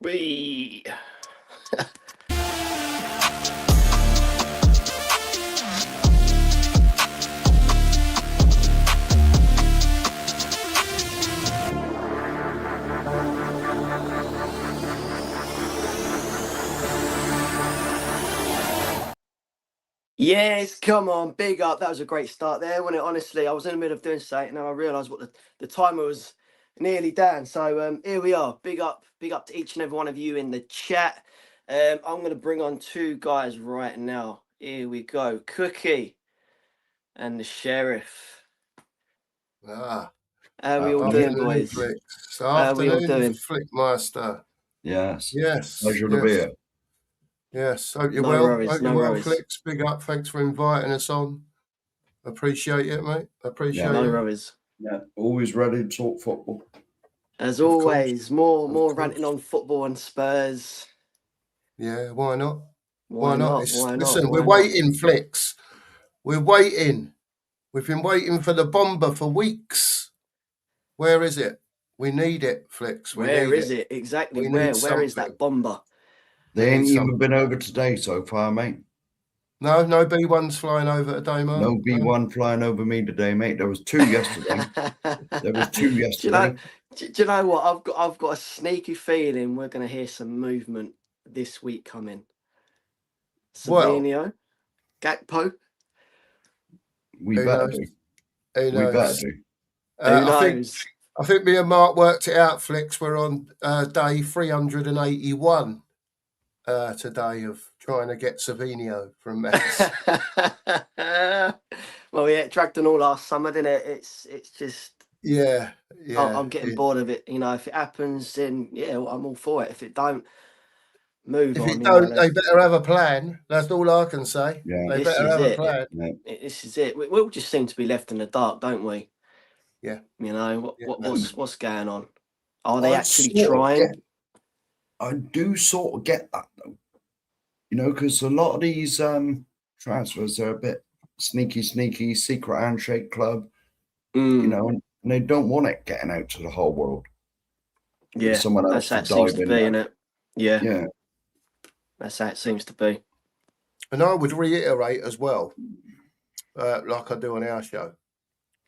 We. Yes, come on, big up. That was a great start there, wasn't it? Honestly, I was in the middle of doing something and then I realised what the timer was nearly down. So here we are. Big up to each and every one of you in the chat. I'm going to bring on two guys right now. Here we go. Cookie and the Sheriff. How we all doing, boys? Flicks. Afternoon, Flickmaster. Yes. Pleasure to be here. Yes, hope you're well. Hope you're well, Flicks. Big up. Thanks for inviting us on. Appreciate it, mate. Appreciate it. No worries. Yeah, always ready to talk football. As always, more ranting on football and Spurs. Yeah, why not? Why not? Listen, we're waiting, Flicks. We're waiting. We've been waiting for the bomber for weeks. Where is it? We need it, Flicks. Where is it? Exactly. Where is that bomber? They ain't even been over today so far, mate. No B1's flying over today, mate. No B1 flying over me today, mate. There was two yesterday. Do you know what? I've got a sneaky feeling we're going to hear some movement this week coming. Savinio, Gakpo. We better do. Who knows? We better do. I think me and Mark worked it out, Flicks. We're on day 381 today of trying to get Savinio from Mets. Well, yeah, it dragged on all last summer, didn't it? It's just I'm getting bored of it. You know, if it happens, then I'm all for it. If it don't, move on. If it don't, they better have a plan. That's all I can say. Yeah. They better have a plan. This is it. We all just seem to be left in the dark, don't we? Yeah. You know what's going on? Are they actually trying? I do sort of get that though. You know, because a lot of these transfers are a bit sneaky, secret handshake club. You know, and they don't want it getting out to the whole world. Yeah, someone else that's how it seems to be, isn't it? Yeah. That's how it seems to be. And I would reiterate as well, like I do on our show,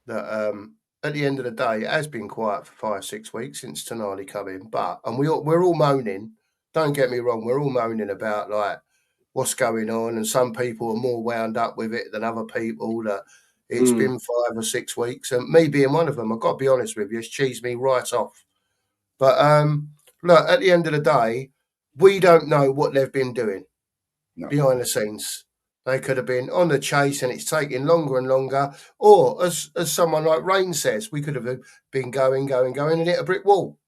that at the end of the day, it has been quiet for 5-6 weeks since Tonali come in. And we're all moaning. Don't get me wrong, we're all moaning about like what's going on, and some people are more wound up with it than other people. That it's been 5 or 6 weeks, and me being one of them, I've got to be honest with you, it's cheesed me right off. But look, at the end of the day, we don't know what they've been doing behind the scenes. They could have been on the chase and it's taking longer and longer. Or, as someone like Rain says, we could have been going and hit a brick wall.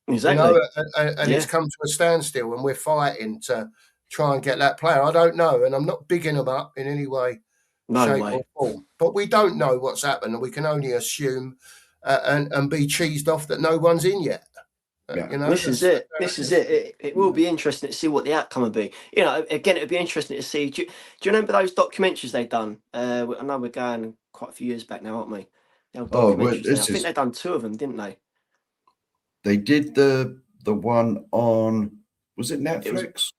Exactly. You know, and it's come to a standstill and we're fighting to try and get that player. I don't know, and I'm not bigging them up in any way, shape or form. But we don't know what's happened, and we can only assume and be cheesed off that no one's in yet. You know, this is it. It will be interesting to see what the outcome will be. You know, again, it would be interesting to see. Do you remember those documentaries they've done? I know we're going quite a few years back now, aren't we? I think they've done 2 of them, didn't they? They did the one on, was it Netflix?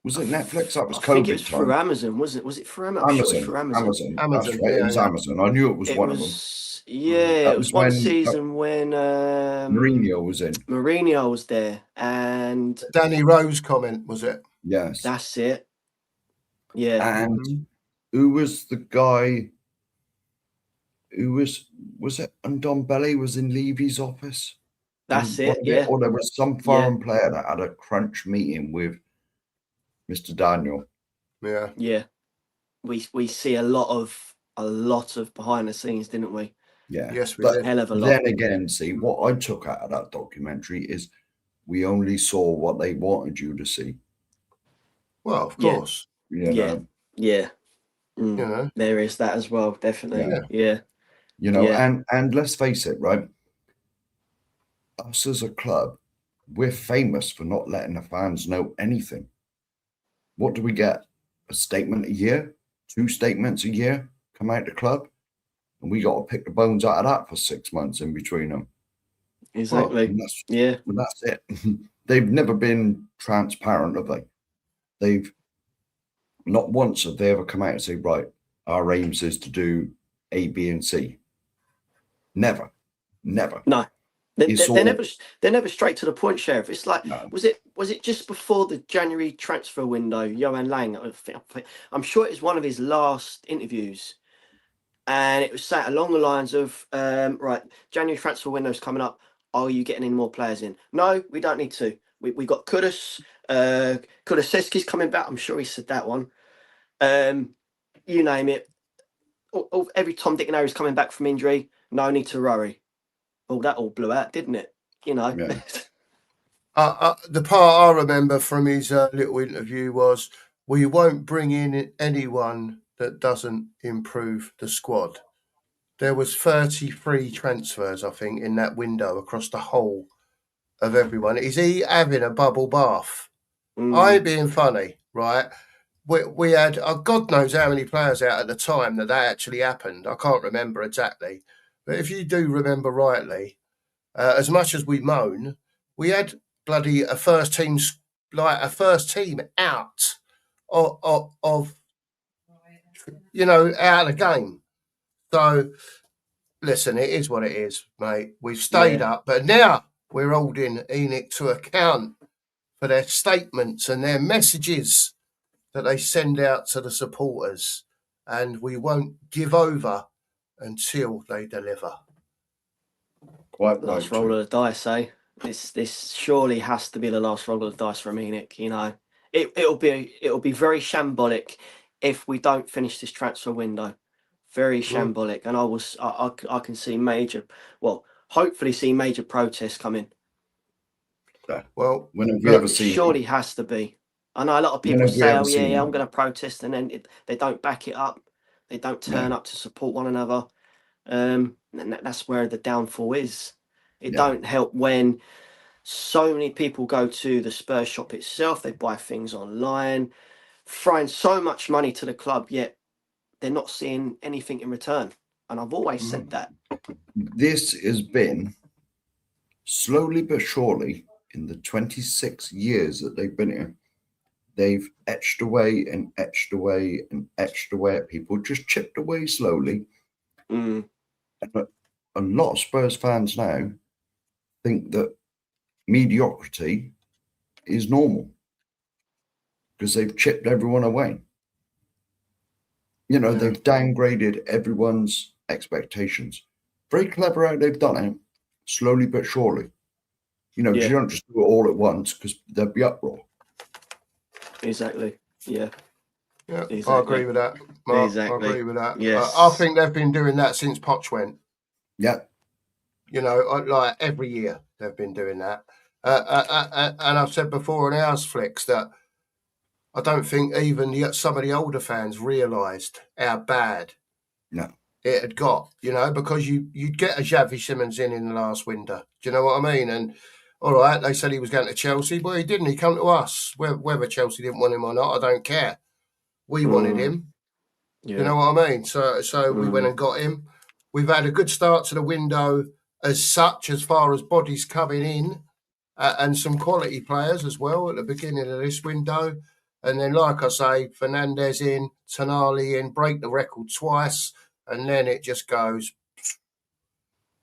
Was it Netflix? That was COVID. I think it was through Amazon, wasn't it? Was it for Amazon? Amazon. Sure it was for Amazon. Amazon. Right. It was Amazon. I knew it was one of them. Yeah, it was one season when Mourinho was in. Mourinho was there, and Danny Rose comment, was it? Yes, that's it. Yeah, and who was the guy? Who was it? And Don Belly was in Levy's office. That's it. Yeah, or there was some foreign player that had a crunch meeting with Mr. Daniel. Yeah. We see a lot of behind the scenes, didn't we? Yeah. Yes, we did. Hell of a lot. Then again, see, what I took out of that documentary is we only saw what they wanted you to see. Well, of course. Yeah. You know, there is that as well, definitely. Yeah. You know, and let's face it, right? Us as a club, we're famous for not letting the fans know anything. What do we get? A statement a year? 2 statements a year come out the club? And we got to pick the bones out of that for 6 months in between them. Exactly. Well, that's it. they've never been transparent, have they? They've not once have they ever come out and say, right, our aims is to do A, B, and C. Never. No, It's all, they're never straight to the point, Sheriff. It's like, no. was it just before the January transfer window? Johan Lang, I'm sure it was one of his last interviews, and it was set along the lines of, right, January transfer window's coming up. Are you getting any more players in? No, we don't need to. We got Kudus, Kulusevski's coming back. I'm sure he said that one. You name it. Every Tom, Dick, and Harry's coming back from injury. No need to worry. Oh, that all blew out, didn't it? You know. Yeah. The part I remember from his little interview was, we won't bring in anyone that doesn't improve the squad. There was 33 transfers, I think, in that window across the whole of everyone. Is he having a bubble bath? I ain't being funny, right? We had, God knows how many players out at the time that actually happened. I can't remember exactly. But if you do remember rightly, as much as we moan, we had bloody a first team out of you know, out of the game. So listen, it is what it is, mate. We've stayed up, but now we're holding Enoch to account for their statements and their messages that they send out to the supporters, and we won't give over until they deliver. Quite Last right. roll of the dice, eh? This surely has to be the last roll of the dice from Enoch. You know, it'll be very shambolic if we don't finish this transfer window. Very shambolic, and I can see hopefully see major protests coming. Well, when have we ever It seen? surely has to be. I know a lot of people say, "Oh yeah, I'm going to protest," and then they don't back it up. They don't turn up to support one another. And that's where the downfall is. It don't help when so many people go to the Spurs shop itself. They buy things online, throwing so much money to the club, yet they're not seeing anything in return. And I've always said that. This has been slowly but surely in the 26 years that they've been here. They've etched away and etched away and etched away at people, just chipped away slowly. And a lot of Spurs fans now think that mediocrity is normal because they've chipped everyone away. You know, they've downgraded everyone's expectations. Very clever how they've done it, slowly but surely. You know, you don't just do it all at once because there'd be uproar. Exactly. Yeah. Yeah, exactly. I agree with that, Mark. Exactly. I agree with that. Yes. I think they've been doing that since Poch went. Yeah. You know, like every year they've been doing that. And I've said before on ours Flicks that I don't think even some of the older fans realised how bad it had got, you know, because you'd get a Xavi Simons in the last window. Do you know what I mean? And all right, they said he was going to Chelsea. Well, he didn't. He came to us. Whether Chelsea didn't want him or not, I don't care. We wanted him. Yeah. You know what I mean? So we went and got him. We've had a good start to the window as such, as far as bodies coming in, and some quality players as well at the beginning of this window. And then, like I say, Fernandez in, Tonali in, break the record twice, and then it just goes.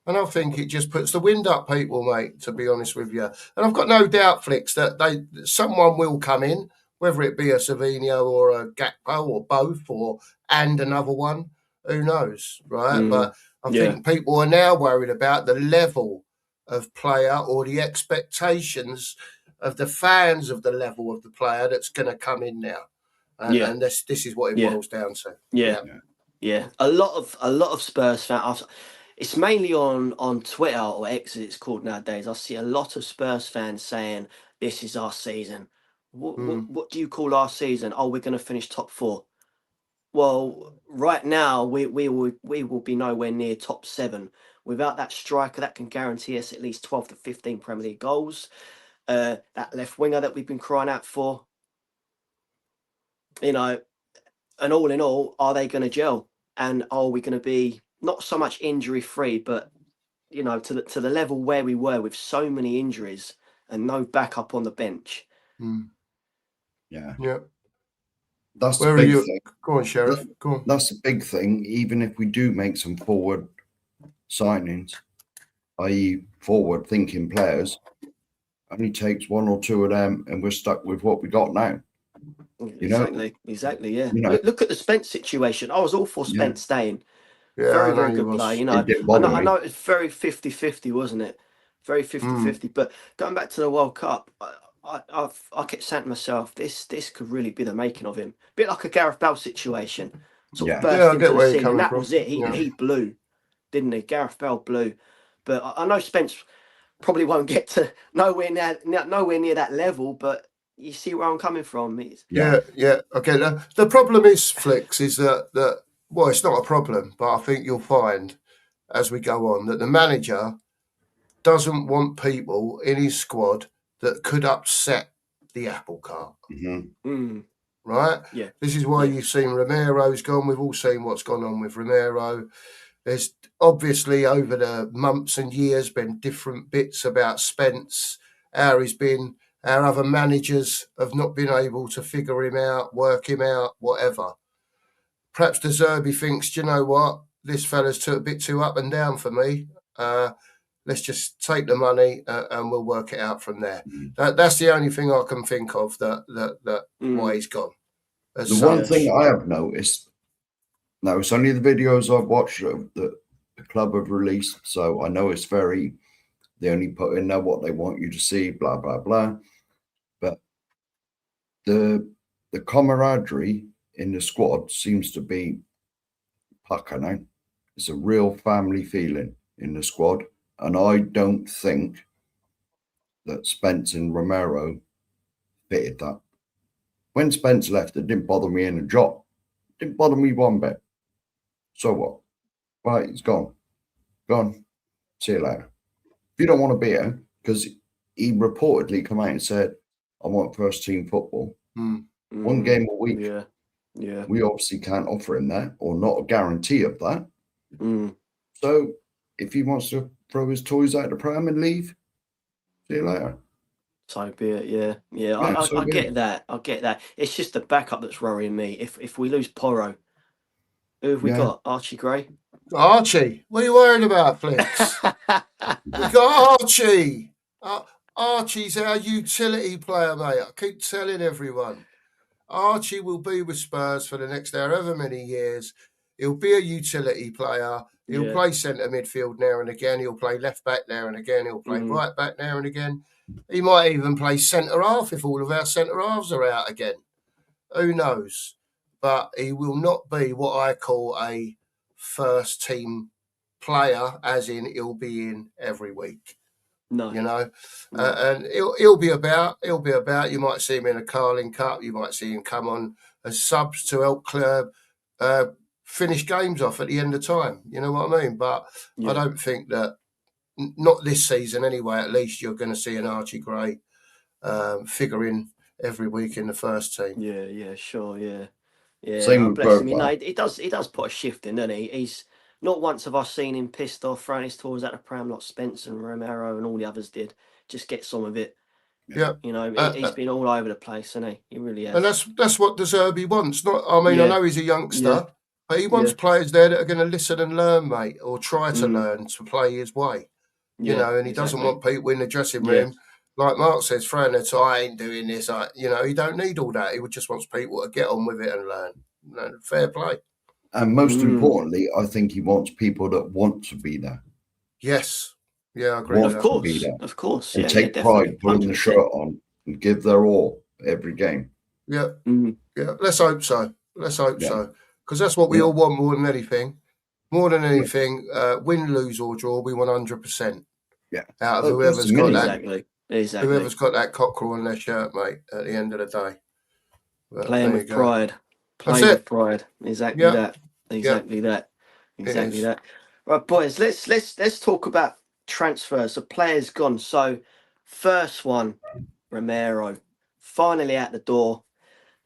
And I think it just puts the wind up people, mate, to be honest with you. And I've got no doubt, Flicks, that someone will come in, whether it be a Savinho or a Gakpo or both, and another one. Who knows, right? But I think people are now worried about the level of player or the expectations of the fans of the level of the player that's going to come in now. And this is what it boils down to. Yeah. A lot of Spurs fans. It's mainly on Twitter, or X as it's called nowadays. I see a lot of Spurs fans saying, "This is our season." What do you call our season? Oh, we're going to finish top 4. Well, right now we will be nowhere near top 7 without that striker that can guarantee us at least 12 to 15 Premier League goals. That left winger that we've been crying out for. You know, and all in all, are they going to gel? And are we going to be not so much injury free, but you know, to the level where we were with so many injuries and no backup on the bench. Yeah. Yeah. That's Where the are big you? thing. Go on, Sheriff. Go on. That's the big thing. Even if we do make some forward signings, i.e. forward thinking players, only takes one or two of them and we're stuck with what we got now. You know? Exactly, yeah. You know, Look at the Spence situation. I was all for Spence staying. Yeah, Very, I know very he good player. was. You know, it didn't bother I me. know it's very 50-50, wasn't it? Very 50-50. But going back to the World Cup, I kept saying to myself, this could really be the making of him. A bit like a Gareth Bale situation. Sort of Yeah. burst Yeah, I into get the where you're scene, and coming that from. was it. He blew, didn't he? Gareth Bale blew. But I know Spence probably won't get to nowhere near that level, but you see where I'm coming from. Yeah. Okay. The problem is, Flicks, is that well, it's not a problem, but I think you'll find as we go on that the manager doesn't want people in his squad that could upset the apple cart. Right? Yeah. This is why you've seen Romero's gone. We've all seen what's gone on with Romero. There's obviously over the months and years been different bits about Spence, how he's been. Our other managers have not been able to figure him out, work him out, whatever. Perhaps De Zerbi thinks, do you know what? This fella's a bit too up and down for me. Let's just take the money and we'll work it out from there. That's the only thing I can think of that why he's gone. The one thing I have noticed, now it's only the videos I've watched that the club have released, so I know it's they only put in there what they want you to see, blah, blah, blah. But the camaraderie in the squad seems to be pucker now. It's a real family feeling in the squad. And I don't think that Spence and Romero fitted that. When Spence left, it didn't bother me in a jot. It didn't bother me one bit. So what? Right, he's gone. Gone. See you later. If you don't want to be here, because he reportedly come out and said, I want first team football. One game a week. Yeah. We obviously can't offer him that, or not a guarantee of that. So if he wants to throw his toys out the pram and leave, see you later. So be it, yeah. I get that. I get that. It's just the backup that's worrying me. If we lose Porro, who have we got? Archie Gray? Archie, what are you worried about, Flicks? We got Archie. Archie's our utility player, mate. I keep telling everyone. Archie will be with Spurs for the next however many years. He'll be a utility player. He'll play centre midfield now and again. He'll play left back now and again. He'll play right back now and again. He might even play centre half if all of our centre halves are out again. Who knows? But he will not be what I call a first team player, as in he'll be in every week. No, you know, and he'll be about. You might see him in a Carling Cup. You might see him come on as subs to help finish games off at the end of time. You know what I mean? But I don't think that, not this season anyway. At least you're going to see an Archie Gray figuring every week in the first team. Yeah, sure, yeah. Same with bless him. Bergwijn. You know, he does put a shift in, doesn't he? He's not once have I seen him pissed off, throwing his toys at the pram like Spence and Romero and all the others did. Just gets on with it. Yeah, you know, he's been all over the place, hasn't he? He really has. And that's what De Zerbi wants. Not, I mean, I know he's a youngster, but he wants players there that are going to listen and learn, mate, or try to learn to play his way. You know, and he doesn't want people in the dressing room, like Mark says, throwing their I ain't doing this. He don't need all that. He just wants people to get on with it and learn. Fair play. And most importantly, I think he wants people that want to be there. Yes. Yeah, I agree with that. Of course. And take pride putting the shirt on and give their all every game. Yeah. Yeah. Let's hope so. Because that's what we all want more than anything. More than anything, win, lose or draw, we want 100%. Yeah. Out of whoever's got that. Exactly. Whoever's got that cockerel on their shirt, mate, at the end of the day. But playing with pride. Playing with pride. Exactly that. Exactly that. Right, boys, let's talk about transfers. The players gone. So first one, Romero, finally out the door.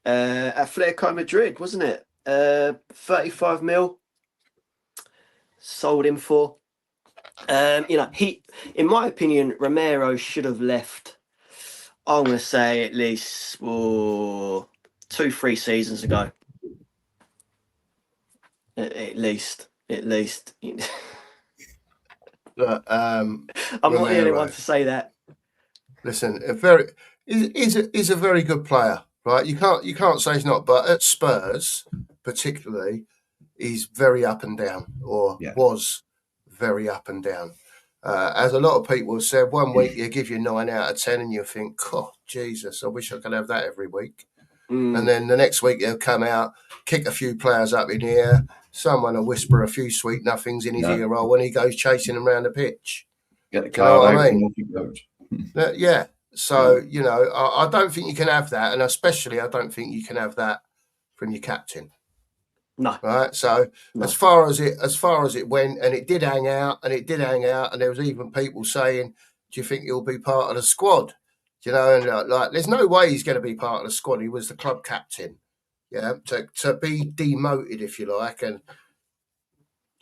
Atletico Madrid, wasn't it? 35 mil. Sold him for. You know, in my opinion, Romero should have left I'm going to say at least 2-3 seasons ago. At least. Look, I'm not the only one to say that. Listen, he's a very good player, right? You can't say he's not, but at Spurs, particularly, he's very up and down, or was very up and down. As a lot of people have said, one week he'll give you 9 out of 10, and you think, "Oh, Jesus, I wish I could have that every week." And then the next week he'll come out, kick a few players up in the air, someone will whisper a few sweet nothings in his ear roll when he goes chasing them around the pitch. Get the card out and off he goes. Yeah. So, you know, I don't think you can have that. And especially, I don't think you can have that from your captain. No. Right. So as far as it went, and it did hang out, and there was even people saying, do you think he'll be part of the squad? You know, and like there's no way he's going to be part of the squad. He was the club captain. Yeah. To be demoted, if you like, and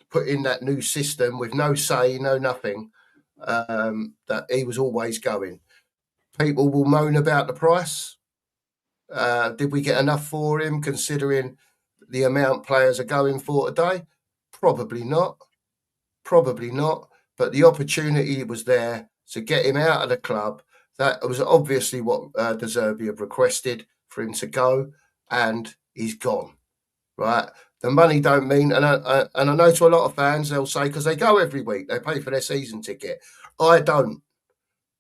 put in that new system with no say, no nothing, that he was always going. People will moan about the price. Did we get enough for him, considering the amount players are going for today? Probably not. But the opportunity was there to get him out of the club. That was obviously what De Zerbi had requested for him to go, and he's gone. Right? The money don't mean, and I know to a lot of fans they'll say, because they go every week, they pay for their season ticket. I don't.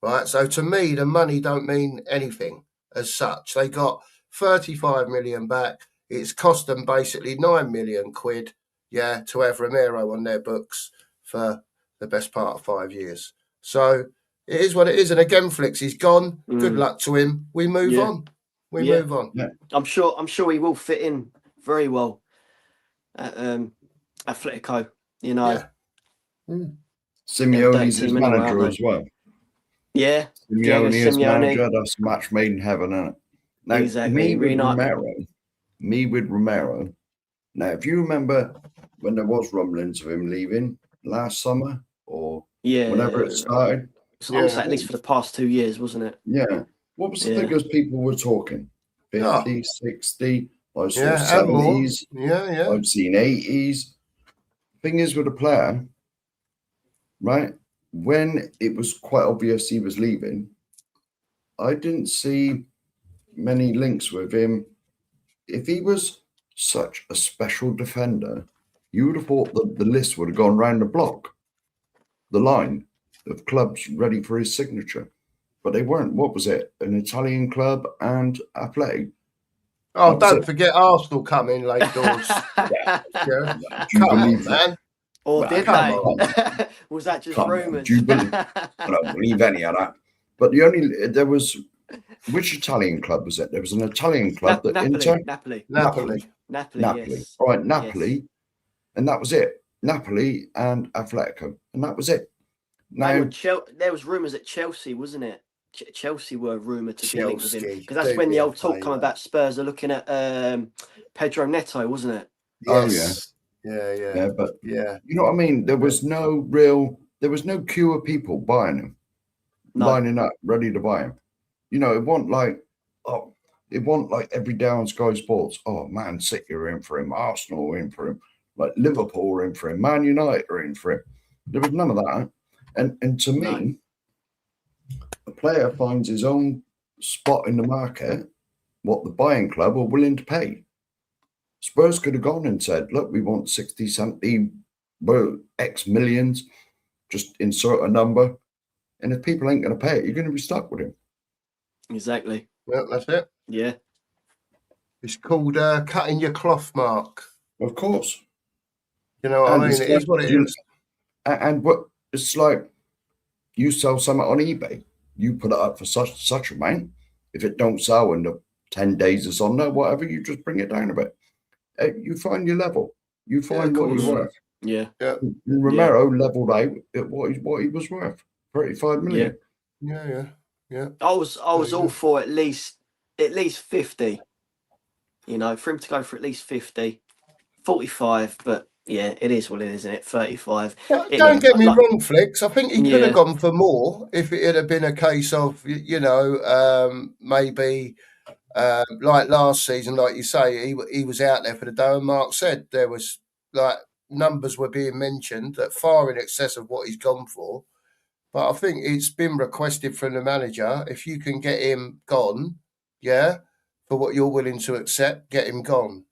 Right, so to me, the money don't mean anything as such. They got 35 million back. It's cost them basically 9 million quid, to have Romero on their books for the best part of 5 years. So it is what it is. And again, Flicks, he's gone. Good luck to him. We move on. We move on. Yeah. I'm sure he will fit in very well at Atletico. You know, Simeone's his manager as well. Yeah, Simeone is manager. That's a match made in heaven, isn't it? Now, exactly. Me with Romero. Now, if you remember when there was rumblings of him leaving last summer or whenever it started, at least for the past 2 years, wasn't it? Yeah. What was the figures people were talking? 50, 60, I saw 70s. I've seen 80s. Thing is with a player, right? When it was quite obvious he was leaving, I didn't see many links with him. If he was such a special defender, you would have thought that the list would have gone round the block, the line of clubs ready for his signature. But they weren't. What was it? An Italian club and Athletic. Oh, don't forget Arsenal coming late doors. Come on, man. Or did they? Was that just rumours? I don't believe any of that. But there was, which Italian club was it? There was an Italian club Napoli. Yes. All right, Napoli, yes. And that was it. Napoli and Atletico, and that was it. Now there was rumours at Chelsea, wasn't it? Chelsea were rumoured to be linked with him, because that's when the old talk come about Spurs are looking at Pedro Neto, wasn't it? Yes. But you know what I mean? There was no queue of people buying him, lining up, ready to buy him. You know, it wasn't like every day on Sky Sports. Oh, Man City are in for him, Arsenal are in for him, like Liverpool are in for him, Man United are in for him. There was none of that. And to me, a player finds his own spot in the market, what the buying club are willing to pay. Spurs could have gone and said, look, we want 60, 70, X millions, just insert a number. And if people ain't going to pay it, you're going to be stuck with him. Exactly. Well, that's it. Yeah. It's called cutting your cloth, Mark. Of course. You know what I mean? It is what it is. And what it's like, you sell something on eBay, you put it up for such amount. If it don't sell in the 10 days it's on there, whatever, you just bring it down a bit. You find your level. You find what you're worth. Yeah. And Romero leveled out at what he was worth. 35 million. Yeah. I was all for at least 50. You know, for him to go for at least 50, 45, but Yeah, it is what it is, isn't it? 35. Don't get me Like, wrong, Flicks. I think he could have yeah, gone for more if it had been a case of, maybe like last season, like you say, he was out there for the day. And Mark said there was like numbers were being mentioned that far in excess of what he's gone for. But I think it's been requested from the manager, if you can get him gone, yeah, for what you're willing to accept, get him gone,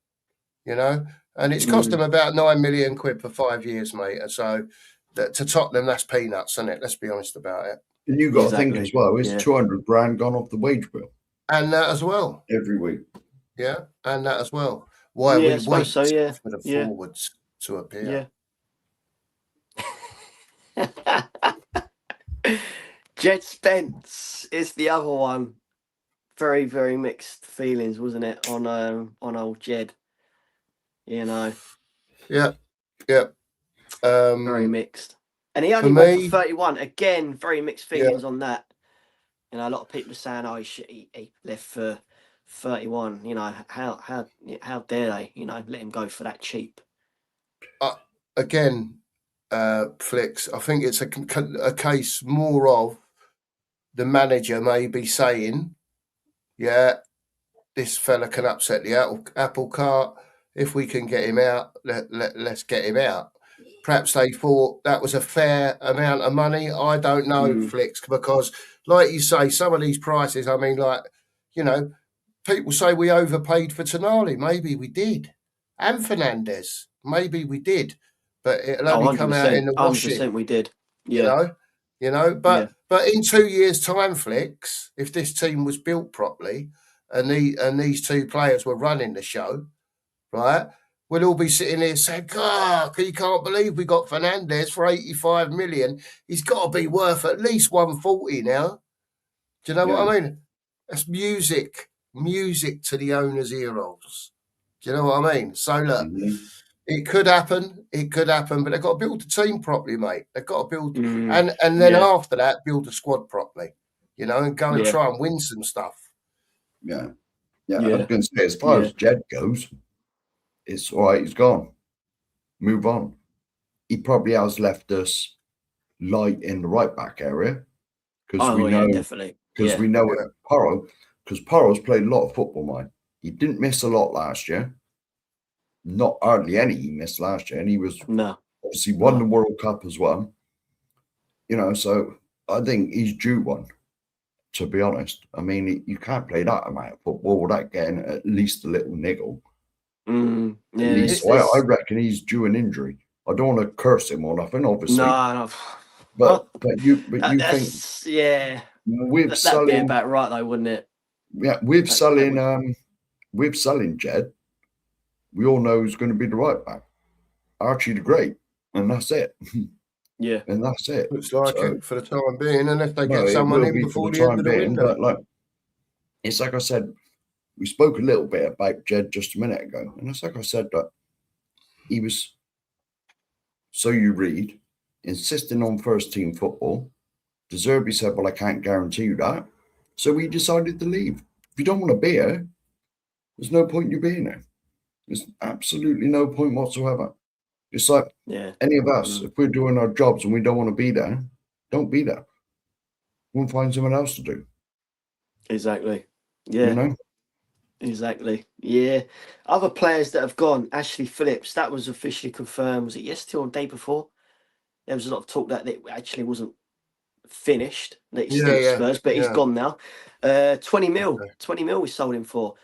you know. And it's cost them about £9 million for 5 years, mate. And so to Tottenham, that's peanuts, isn't it? Let's be honest about it. And you've got to think exactly. as well, is Yeah. 200 grand gone off the wage bill And that as well. every week. Yeah, and that as well. Why Yeah, I we suppose wait so, yeah. for the Yeah. forwards to appear. Yeah. Jed Spence is the other one. Very, very mixed feelings, wasn't it, on old Jed? You know, Yeah, yeah. very mixed. And he only for went for me, 31. Again, very mixed Yeah. feelings on that. You know, a lot of people are saying, "Oh, he left for 31." You know, how dare they? You know, let him go for that cheap. again, Flicks, I think it's a case more of the manager maybe saying, yeah, this fella can upset the apple cart. If we can get him out, let's get him out. Perhaps they thought that was a fair amount of money. I don't know, Flicks, because like you say, some of these prices, I mean, like, you know, people say we overpaid for Tonali. Maybe we did. And Fernandez. Maybe we did. But it'll only come out in the washing. 100% we did. Yeah. But in 2 years' time, Flicks, if this team was built properly and these two players were running the show, right, we'll all be sitting here saying, God, you can't believe we got Fernandez for 85 million. He's got to be worth at least 140 now. Do you know what I mean? That's music to the owner's ear holes. Do you know what I mean? So look, it could happen, but they've got to build the team properly, mate. They've got to build, and then after that, build the squad properly, and go and try and win some stuff. Yeah. I was going to say, as far as Jed goes, it's all right. He's gone. Move on. He probably has left us light in the right back area because we know definitely. Because we know it, because Porro's played a lot of football, mate. He didn't miss a lot last year. Not hardly any he missed last year. And he was obviously won the World Cup as well. So I think he's due one, to be honest. I mean, you can't play that amount of football without getting at least a little niggle. At least. I reckon he's due an injury. I don't want to curse him or nothing, obviously. No. But you think, with that'd be about right, though, wouldn't it? Yeah, with selling Jed, we all know who's going to be the right back, Archie the Great, and that's it. Yeah, and that's it. Looks like it for the time being, unless they get someone in before the end of the window. But it's like I said, we spoke a little bit about Jed just a minute ago, and it's like I said that he was. So you read, insisting on first team football. De Zerbi said, "Well, I can't guarantee you that." So we decided to leave. If you don't want to be here, there's no point you being here. There's absolutely no point whatsoever. It's like any of us, if we're doing our jobs and we don't want to be there, don't be there. We'll find someone else to do. Exactly. Yeah. Exactly. Yeah. Other players that have gone, Ashley Phillips, that was officially confirmed. Was it yesterday or the day before? There was a lot of talk that it actually wasn't finished, that he's still at Spurs, but he's gone now. 20 mil we sold him for.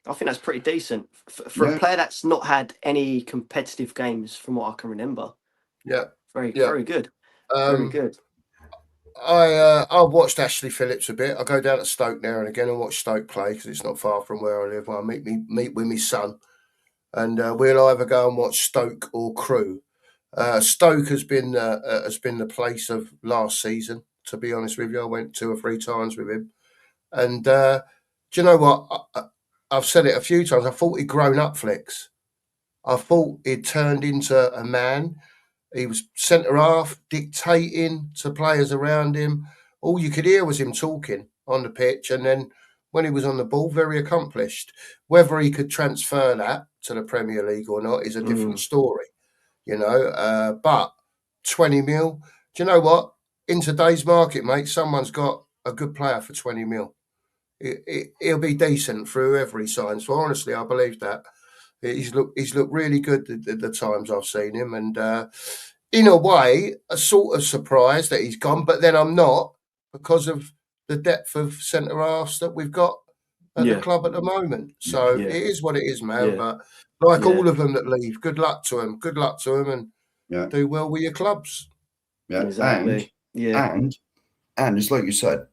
I think that's pretty decent for a player that's not had any competitive games from what I can remember. Very good. Very good. I've watched Ashley Phillips a bit. I go down to Stoke now and again and watch Stoke play because it's not far from where I live. I meet with my son, and we'll either go and watch Stoke or Crewe. Stoke has been the place of last season. To be honest with you, I went 2 or 3 times with him, and do you know what? I've said it a few times. I thought he'd grown up, Flicks. I thought he'd turned into a man. He was centre half, dictating to players around him. All you could hear was him talking on the pitch, and then when he was on the ball, very accomplished. Whether he could transfer that to the Premier League or not is a different story, you know. But 20 mil, do you know what? In today's market, mate, someone's got a good player for 20 mil. He'll be decent through whoever he signs. So honestly, I believe that. He's looked really good at the times I've seen him, and in a way, a sort of surprised that he's gone. But then I'm not, because of the depth of centre halves that we've got at the club at the moment. So it is what it is, man. But like all of them that leave, good luck to them. Good luck to them, and do well with your clubs. Yeah, Exactly. And it's like you said,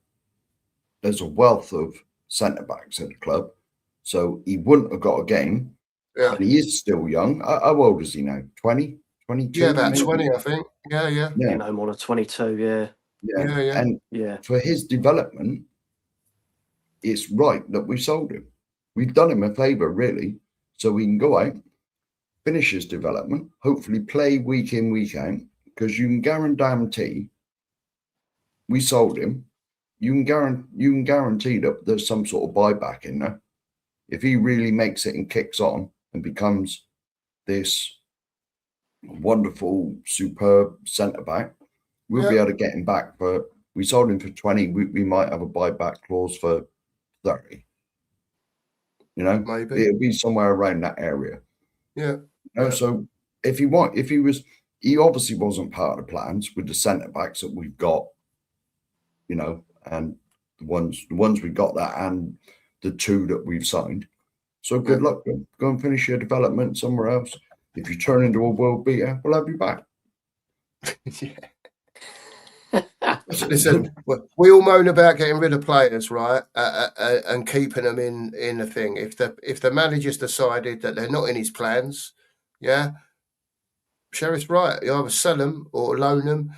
there's a wealth of centre backs at the club, so he wouldn't have got a game. Yeah, and he is still young. How old is he now? 20, 22? yeah, about maybe? 20, I think. Yeah. You know, more than 22. Yeah. And for his development, it's right that we sold him. We've done him a favour, really, so he can go out, finish his development, hopefully play week in, week out, because you can guarantee we sold him. You can guarantee that there's some sort of buyback in there. If he really makes it and kicks on and becomes this wonderful, superb centre back, we'll be able to get him back. But we sold him for 20. We might have a buyback clause for 30. You know, Maybe. it'll be somewhere around that area. Yeah. You know, so if he obviously wasn't part of the plans with the centre backs that we've got, you know, and the ones we got that and the two that we've signed. So good luck to him. Go and finish your development somewhere else. If you turn into a world beater, we'll have you back. Listen, we all moan about getting rid of players, right? And keeping them in the thing. If the manager's decided that they're not in his plans, Sheriff's right. You either sell them or loan them.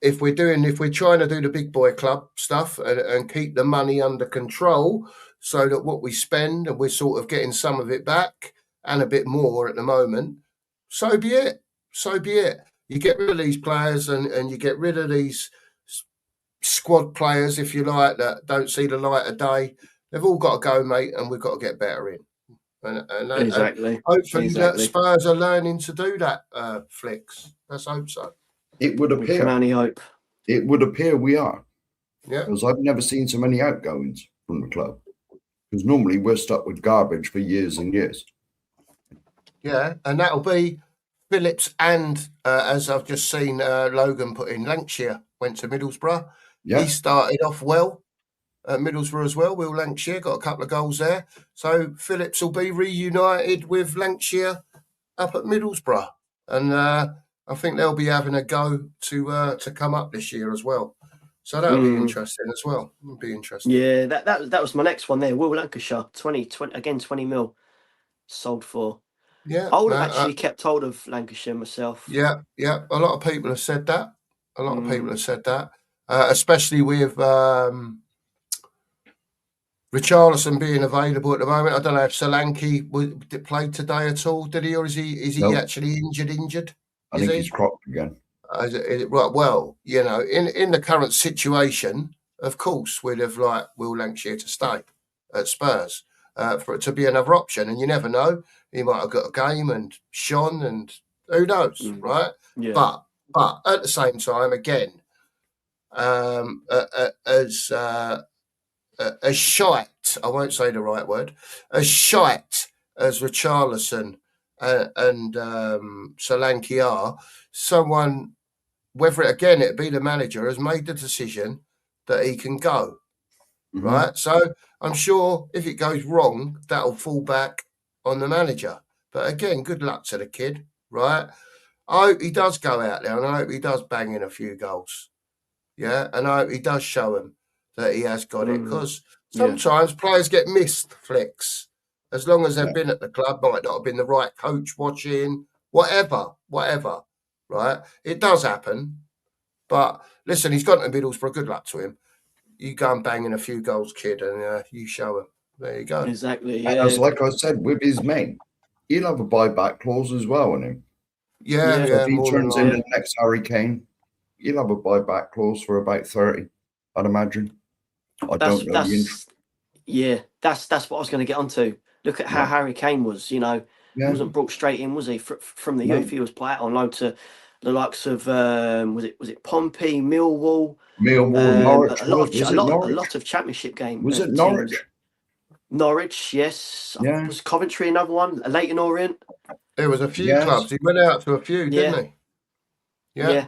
If we're trying to do the big boy club stuff and keep the money under control, so that what we spend and we're sort of getting some of it back and a bit more at the moment, so be it. So be it. You get rid of these players and you get rid of these squad players, if you like, that don't see the light of day. They've all got to go, mate, and we've got to get better in. And Exactly. hopefully that Spurs are learning to do that, Flicks. Let's hope so. It would appear. We can only hope. It would appear we are. Yeah. Because I've never seen so many outgoings from the club. Because normally we're stuck with garbage for years and years. Yeah, and that'll be Phillips and, as I've just seen Logan put in, Lancashire went to Middlesbrough. Yeah. He started off well at Middlesbrough as well. Will Lancashire got a couple of goals there. So Phillips will be reunited with Lancashire up at Middlesbrough. And I think they'll be having a go to come up this year as well. So that'll be interesting as well. It'll be interesting. Yeah, that was my next one there. Will Lancashire, 20 mil sold for. Yeah. I would have actually kept hold of Lancashire myself. Yeah. A lot of people have said that. Especially with Richarlison being available at the moment. I don't know if Solanke played today at all. Did he, or is he actually injured? I think he's cropped again. Right. Well, you know, in the current situation, of course, we'd have Will Lancashire to stay at Spurs for it to be another option. And you never know. He might have got a game and shone, and who knows, right? Yeah. But at the same time, again, as shite, I won't say the right word, as shite as Richarlison and Solanke are, someone, whether it be the manager, has made the decision that he can go, right? So I'm sure if it goes wrong, that'll fall back on the manager. But again, good luck to the kid, right? I hope he does go out there, and I hope he does bang in a few goals. Yeah, and I hope he does show him that he has got it, because sometimes players get missed, Flicks. As long as they've been at the club, might not have been the right coach watching, whatever, right? It does happen. But listen, he's gone to Middlesbrough. Good luck to him. You go and bang in a few goals, kid, and you show him. There you go. Exactly. Yeah. And like I said, with his mate, he'll have a buyback clause as well on him. Yeah. So if he turns into the next Harry Kane, he'll have a buyback clause for about 30, I'd imagine. I don't know the interest. Yeah, that's what I was going to get onto. Look at how Harry Kane was. You know, he Yeah. wasn't brought straight in, was he? From the No. youth, he was played on loan to the likes of was it Pompey, Millwall, Norwich. a Norwich? lot of championship game. Was it teams. Norwich? Norwich, yes. Yeah. Was Coventry another one? Leighton Orient. There was a few Yes. clubs. He went out to a few, didn't he? Yeah.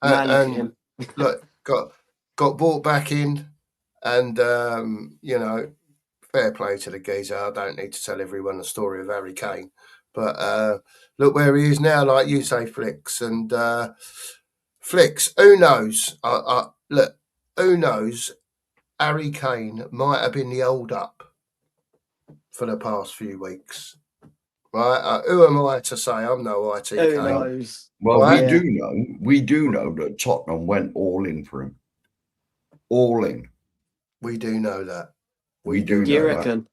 Man, look at And him. look, got brought back in, and you know, fair play to the geezer. I don't need to tell everyone the story of Harry Kane, but look where he is now. Like you say, Flicks and Flicks. Who knows? Look, who knows? Harry Kane might have been the hold up for the past few weeks. Right? Who am I to say? I'm no ITK. Who knows? Well, Right? we do know that Tottenham went all in for him. All in. We do know that. We do Do you know that. reckon?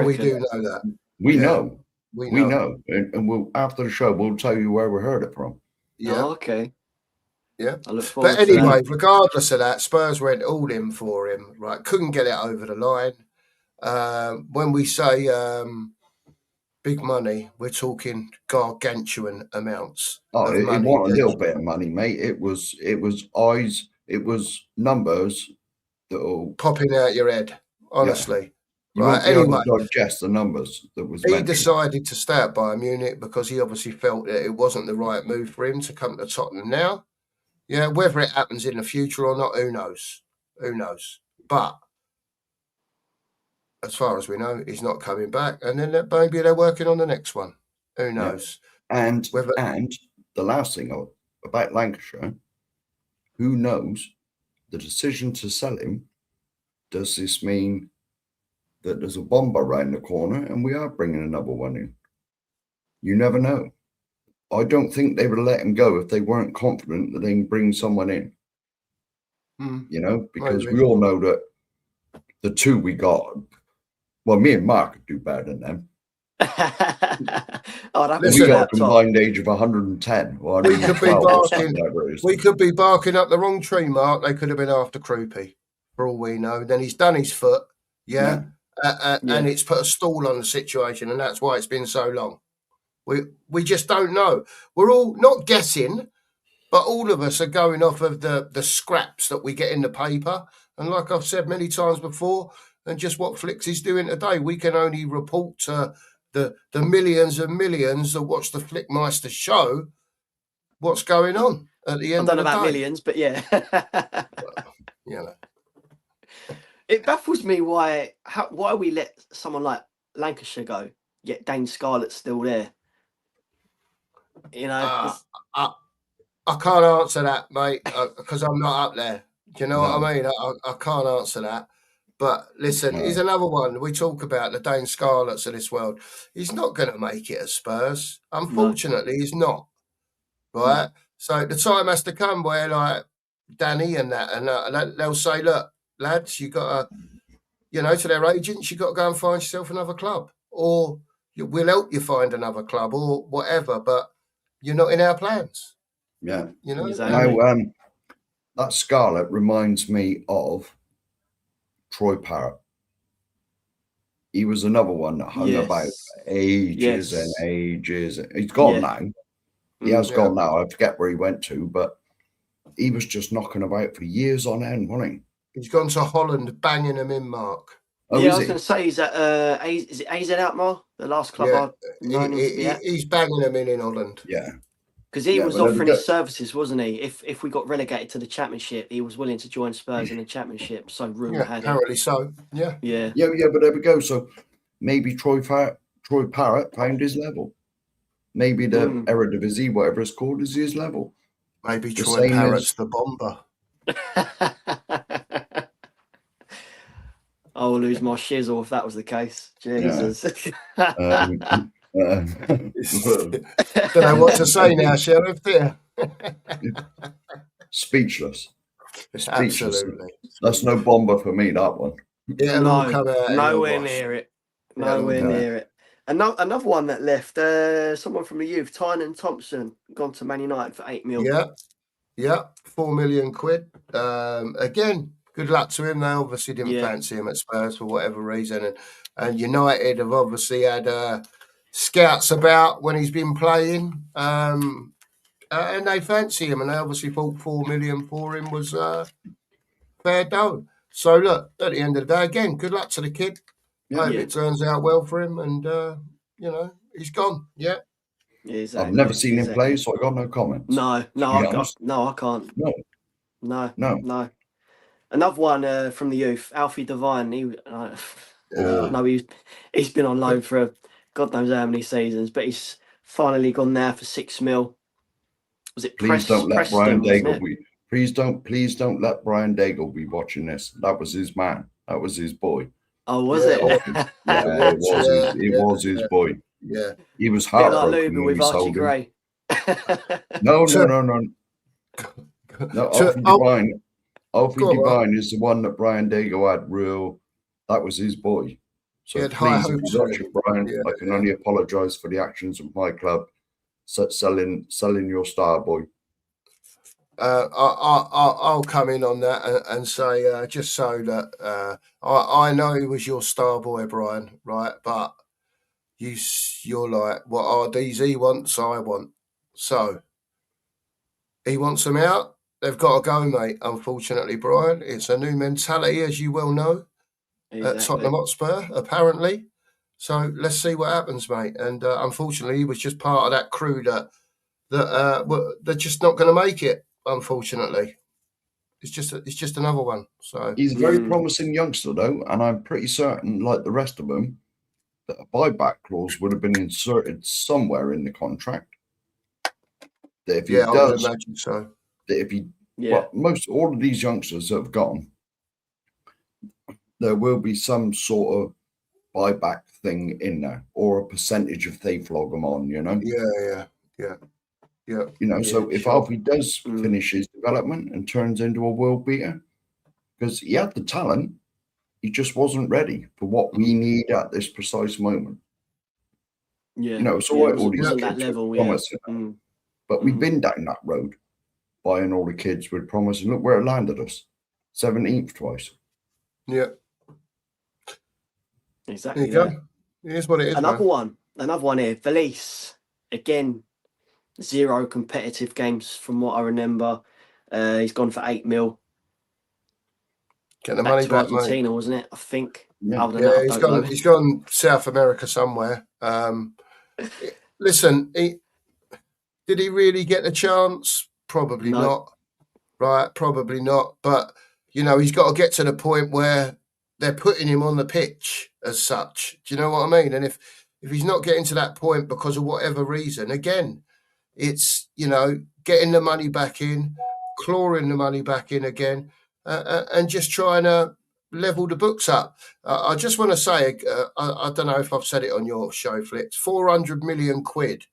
We do know that. We Yeah. know. We We know. know. And we'll after the show we'll tell you where we heard it from. Yeah. Oh, okay. Yeah. I look forward But to that. anyway, regardless of that, Spurs went all in for him. Right, couldn't get it over the line. When we say big money, we're talking gargantuan amounts. Oh, of it money. wasn't a little bit of money, mate. It was eyes. It was numbers that Popping out your head, honestly. you Right. won't be able Anyway, to digest the numbers that was he mentioned. decided to stay at Bayern Munich because he obviously felt that it wasn't the right move for him to come to Tottenham now. Yeah, whether it happens in the future or not, who knows? Who knows? But as far as we know, he's not coming back. And then maybe they're working on the next one. Who knows? And Whether the last thing about Lancashire, who knows? The decision to sell him, does this mean that there's a bomber around the corner and we are bringing another one in? You never know. I don't think they would let him go if they weren't confident that they can bring someone in. You know, because maybe. we all know that the two we got, well, me and Mark could do better than them. Listen, We got a combined age of 110. Or We could be 112 or barking. something, whatever it is. We could be barking up the wrong tree, Mark. They could have been after Croupy, for all we know. Then he's done his foot, Yeah. and it's put a stall on the situation, and that's why it's been so long. We just don't know. We're all not guessing, but all of us are going off of the scraps that we get in the paper. And like I've said many times before, and just what Flicks is doing today, we can only report to the millions and millions that watch the Flickmeister show what's going on at the I end don't of know the about day. millions, but yeah. You know. It baffles me why we let someone like Lancashire go, yet Dane Scarlett's still there. You know, I can't answer that, mate, because I'm not up there. Do you know what I mean? I can't answer that. But listen, here's another one. We talk about the Dane Scarletts of this world. He's not going to make it at Spurs. Unfortunately, he's not. Right? So the time has to come where, like, Danny and they'll say, look, lads, you got to, you know, to their agents, you got to go and find yourself another club. Or we'll help you find another club or whatever, but you're not in our plans. Yeah. You know? Exactly. Now, that Scarlett reminds me of Troy Parrott. He was another one that hung about for ages and ages. He's gone now. He has gone now. I forget where he went to, but he was just knocking about for years on end, wasn't he? He's gone to Holland, banging them in, Mark. Oh, yeah, I was going to say, he's at is it AZ Alkmaar, the last club I've known him to be at? He's banging them in Holland. Yeah. Because he was offering his services, wasn't he? If we got relegated to the Championship, he was willing to join Spurs in the Championship. So rumour had it. Apparently so. Yeah. But there we go. So maybe Troy Parrott found his level. Maybe the Eredivisie, whatever it's called, is his level. Maybe Troy Parrott's the bomber. I'll lose my shizzle if that was the case. Jesus. Don't know what to say now, Sheriff. Speechless. Absolutely. That's no bomber for me, that one. It'll all come out. Nowhere near it. Nowhere near it. Another one that left, someone from the youth, Tynan Thompson, gone to Man United for 8 million. Yeah. 4 million quid. Again, good luck to him. They obviously didn't fancy him at Spurs for whatever reason, and United have obviously had scouts about when he's been playing, and they fancy him, and they obviously thought 4 million for him was fair dough. So look, at the end of the day, again, good luck to the kid. Hope it turns out well for him, and he's gone. Yeah. I've never seen him play, so I got no comments. No, I can't. No. Another one from the youth, Alfie Devine. He's been on loan for God knows how many seasons, but he's finally gone there for 6 mil. Was it Please don't let Preston, Brian Daigle be. Please don't let Brian Daigle be watching this. That was his man. That was his boy. Oh, was it? It was his boy. Yeah. He was heartbroken when we sold him. No. Alfie Devine is the one that Brian Daigle had real. That was his boy. So please, if you're watching Brian, I can only apologise for the actions of my club selling your star boy. I'll come in on that and say just so that I know he was your star boy, Brian, right? But you're like, what RDs he wants, I want. So he wants them out. They've got to go, mate. Unfortunately, Brian, it's a new mentality, as you well know, at Tottenham Hotspur, apparently. So let's see what happens, mate. And unfortunately, he was just part of that crew that they're just not going to make it. Unfortunately, it's just another one. So he's a very promising youngster, though, and I'm pretty certain, like the rest of them, that a buyback clause would have been inserted somewhere in the contract. That if he I would imagine so. That if he, all of these youngsters that have gone, there will be some sort of buyback thing in there, or a percentage if they flog them on. So if Alfie does finish his development and turns into a world beater, because he had the talent, he just wasn't ready for what we need at this precise moment. It's all right, all these kids that level, but we've been down that road, buying all the kids with promise, and look where it landed us, 17th twice. Yeah. Exactly. There you go. Here's what it is. Another one here, Felice. Again, 0 competitive games from what I remember. He's gone for 8 mil. Get the money back, Argentina, wasn't it? I think. He's gone South America somewhere. Listen, did he really get the chance? Probably not. Right, probably not. But he's got to get to the point where they're putting him on the pitch as such. Do you know what I mean? And if he's not getting to that point because of whatever reason, again, it's, getting the money back in, clawing the money back in again, and just trying to level the books up. I just want to say, I don't know if I've said it on your show, Flicks, 400 million quid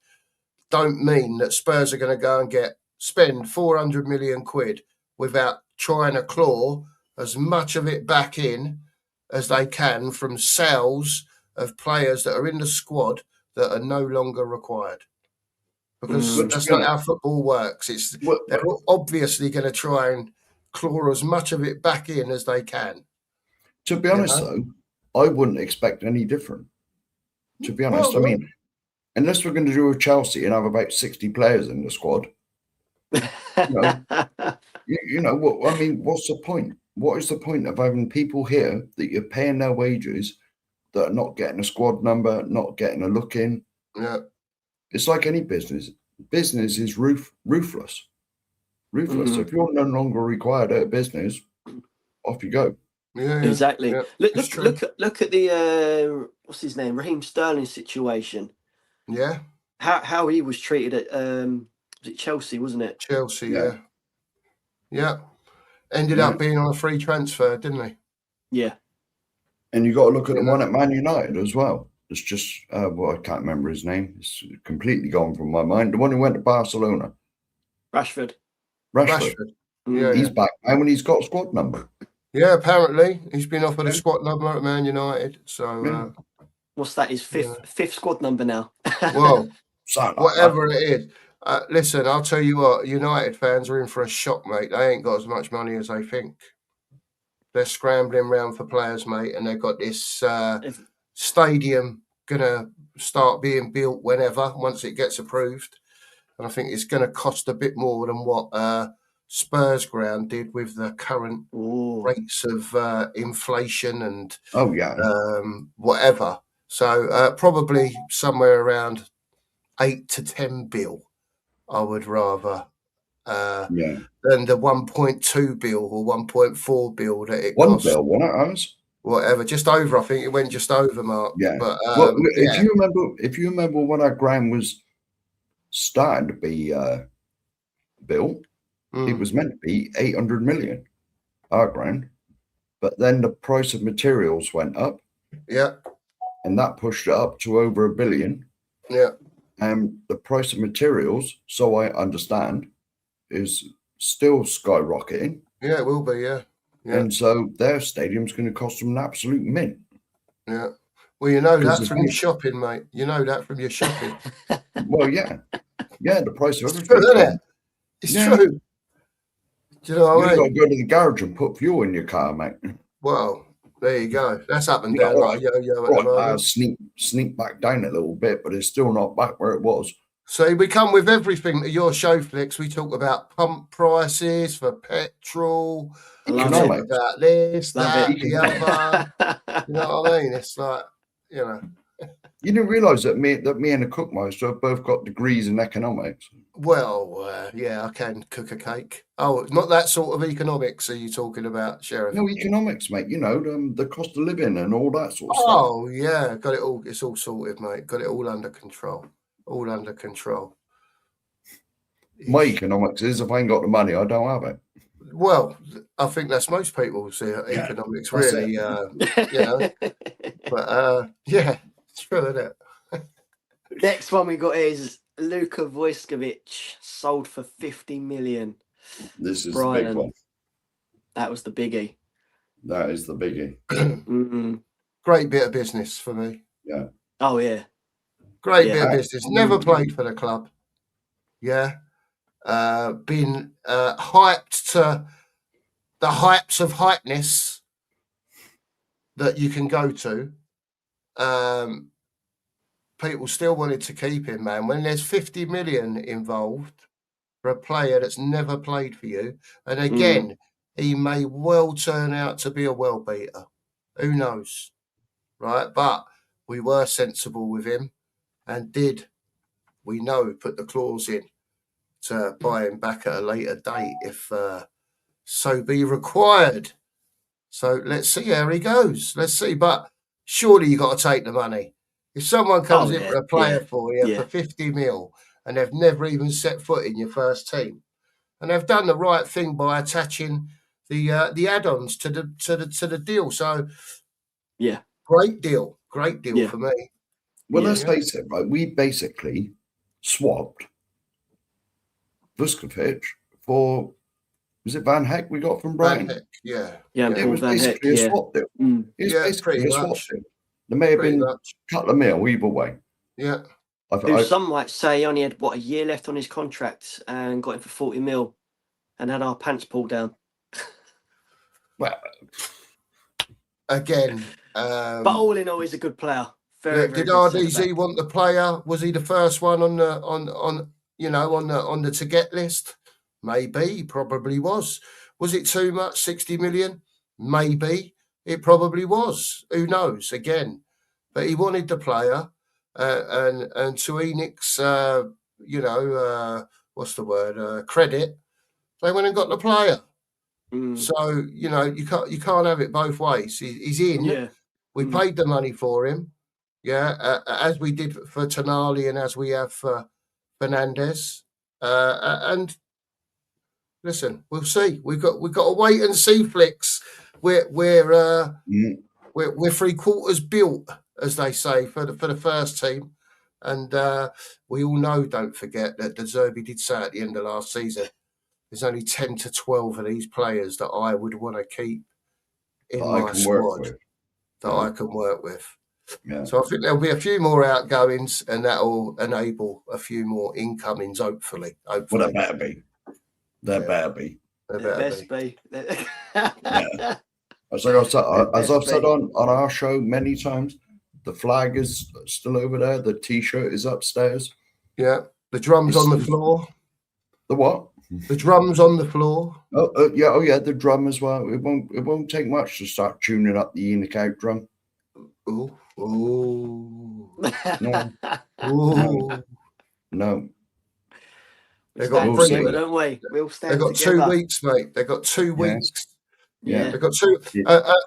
don't mean that Spurs are going to go and spend 400 million quid without trying to claw as much of it back in as they can from sales of players that are in the squad that are no longer required. Because that's not how football works. They're obviously going to try and claw as much of it back in as they can. To be honest, though, I wouldn't expect any different. To be honest, I mean, unless we're going to do with Chelsea and have about 60 players in the squad, what's the point? What is the point of having people here that you're paying their wages that are not getting a squad number, not getting a look in? Yeah. It's like any business. Business is ruthless. Ruthless. If you're no longer required at a business, off you go. Yeah, exactly. Yeah. Look at the what's his name, Raheem Sterling situation. Yeah. How he was treated at was it Chelsea, wasn't it? Chelsea, yeah. Ended up being on a free transfer, didn't he? Yeah. And you got to look at the one at Man United as well. It's just I can't remember his name. It's completely gone from my mind. The one who went to Barcelona. Rashford. Yeah, he's back now when he's got a squad number. Yeah, apparently he's been offered a squad number at Man United. So what's that? His fifth squad number now. Well, whatever it is. Listen, I'll tell you what. United fans are in for a shock, mate. They ain't got as much money as they think. They're scrambling around for players, mate, and they've got this stadium gonna start being built once it gets approved. And I think it's going to cost a bit more than what Spurs ground did with the current rates of inflation and whatever. So probably somewhere around 8 to 10 bill, I would rather than the 1.2 bill or 1.4 bill that it cost. 1 bill, wasn't it, Hans? Whatever, just over. I think it went just over, Mark. Yeah. But if you remember when our ground was starting to be built, it was meant to be 800 million, our ground, but then the price of materials went up. Yeah. And that pushed it up to over $1 billion. Yeah. And the price of materials, so I understand, is still skyrocketing. Yeah, it will be, yeah. And so their stadium's going to cost them an absolute mint. Yeah. Well, you know that from your shopping, mate. You know that from your shopping. Well, yeah. Yeah, the price of everything. It's true, isn't it? It's true. Do you know what I mean? You've got to go to the garage and put fuel in your car, mate. Well, there you go. That's up and down like a yo-yo at the moment. Sneak back down a little bit, but it's still not back where it was. So we come with everything to your show, Flicks. We talk about pump prices for petrol. We talk about this, that, the other. You know what I mean? It's like, you know. You didn't realise that me and the cookmeister have both got degrees in economics. Well, yeah, I can cook a cake. Oh, not that sort of economics are you talking about, Sheriff? No, economics, mate. You know, the cost of living and all that sort of stuff. Oh, yeah. Got it all. It's all sorted, mate. Got it all under control. All under control. My economics is if I ain't got the money, I don't have it. Well, I think that's most people's economics, really. You know. But, yeah, it's true, isn't it? Next one we got is Luka Vojskovic, sold for 50 million. This is the big one. That was the biggie. That is the biggie. Great bit of business for me. Yeah. Oh, yeah. Great bit of business. Never played for the club. Yeah. Been hyped to the hypes of hypeness that you can go to. People still wanted to keep him, man. When there's 50 million involved for a player that's never played for you, and again, he may well turn out to be a well beater. Who knows, right? But we were sensible with him and did, we know, put the clause in to buy him back at a later date if so be required. So let's see how he goes. Let's see. But surely you got to take the money. If someone comes in for a player for you for 50 mil and they've never even set foot in your first team, and they've done the right thing by attaching the add-ons to the deal. So great deal for me. Well, let's face it, right? We basically swapped Vuskovic for, was it Van Heck we got from Brighton? Van Heck, yeah. It was basically a swap deal. It was basically a swap deal. There may have been a couple of mil either way. Yeah. Some might say he only had, a year left on his contract and got him for 40 mil and had our pants pulled down. Well, again. But all in all, he's a good player. Very did RDZ want the player? Was he the first one on the to get list? Maybe, he probably was. Was it too much? 60 million? Maybe. It probably was. Who knows? Again, but he wanted the player, and to Enix's, what's the word? Credit. They went and got the player. So you can't have it both ways. He's in. Yeah. We paid the money for him. Yeah, as we did for Tonali and as we have for Fernandez. And listen, we'll see. We've got to wait and see, Flicks. We're 3/4 built, as they say, for the first team, and we all know. Don't forget that De Zerbi did say at the end of last season, there's only 10 to 12 of these players that I would want to keep in my squad that I can work with. Yeah. So I think there'll be a few more outgoings, and that will enable a few more incomings. Hopefully. Well, that better be. That better be. That better be. Yeah. As I've said FB. on our show many times, the flag is still over there. The T-shirt is upstairs. Yeah. The drums on the floor. The what? The drums on the floor. Oh yeah, the drum as well. It won't take much to start tuning up the Enoch out drum. Ooh. Ooh. No, Ooh. no. They've got stand we'll together, see. don't we? We'll stand They've got together. 2 weeks, mate. They've got 2 Yes. weeks. Yeah. They've got 2.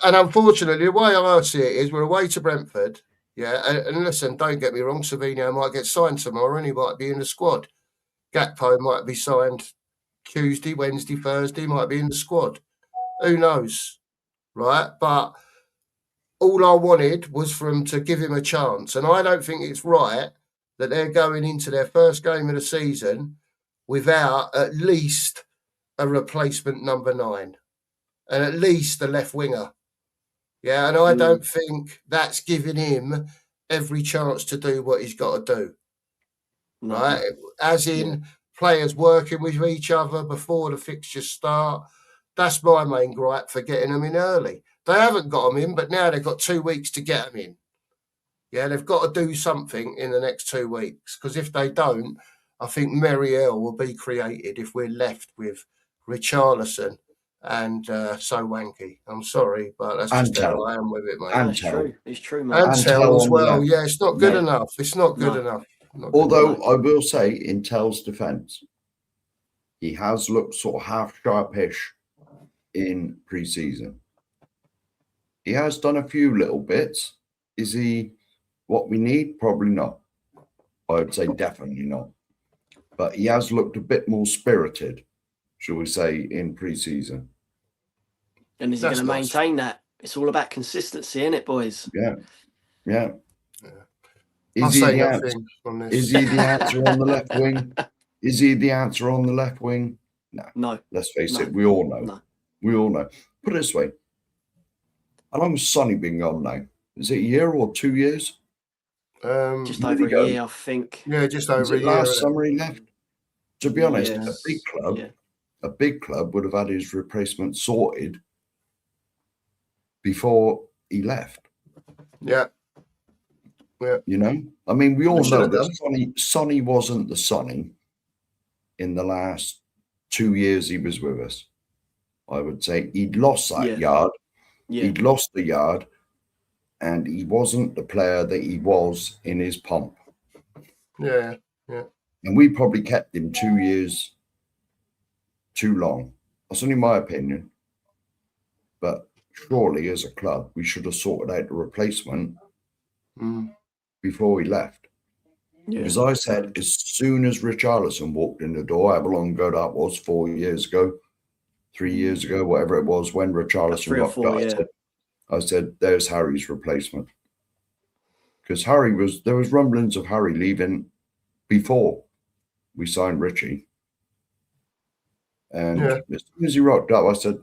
And unfortunately, the way I see it is we're away to Brentford. Yeah. And listen, don't get me wrong. Savinho might get signed tomorrow and he might be in the squad. Gakpo might be signed Tuesday, Wednesday, Thursday, might be in the squad. Who knows? Right. But all I wanted was for him to give him a chance. And I don't think it's right that they're going into their first game of the season without at least a replacement number 9 and at least the left winger. Yeah, and I don't think that's giving him every chance to do what he's got to do. No. Right? As in players working with each other before the fixtures start. That's my main gripe for getting them in early. They haven't got them in, but now they've got 2 weeks to get them in. Yeah, they've got to do something in the next 2 weeks, because if they don't, I think Merry Hell will be created if we're left with Richarlison and Sowanke. I'm sorry, but that's just how I am with it, mate. And It's Tell. true. It's true, mate. And Tell as well. Yeah, it's not good No. enough. It's not good No. enough. Not good Although enough. I will say, in Tell's defence, he has looked sort of half sharpish in pre-season. He has done a few little bits. Is he what we need? Probably not. I would say definitely not. But he has looked a bit more spirited, shall we say, in pre-season. And is he going to maintain that? It's all about consistency, isn't it, boys? Yeah. I'll Is he say the nothing answer? on this. Is he the answer on the left wing? Is he the answer on the left wing? No. Let's face No. it, we all know. No. We all know. Put it this way. How long has Sonny been gone now? Is it a year or 2 years? Just over a year, I think. Yeah, just over a year. Last summer he left. To be honest, Yes. a big club would have had his replacement sorted before he left. Yeah. You know? I mean, we all should know have that Sonny wasn't the Sonny in the last 2 years he was with us. I would say he'd lost that yard. Yeah. He'd lost the yard, and he wasn't the player that he was in his pomp. Yeah. And we probably kept him 2 years too long. That's only my opinion. But surely, as a club, we should have sorted out the replacement before he left. Yeah. Because I said, as soon as Richarlison walked in the door, however long ago that was, 4 years ago, 3 years ago, whatever it was, when Richarlison 3 or 4, I said, there's Harry's replacement. Because there was rumblings of Harry leaving before we signed Richie. And as soon as he rocked up, I said,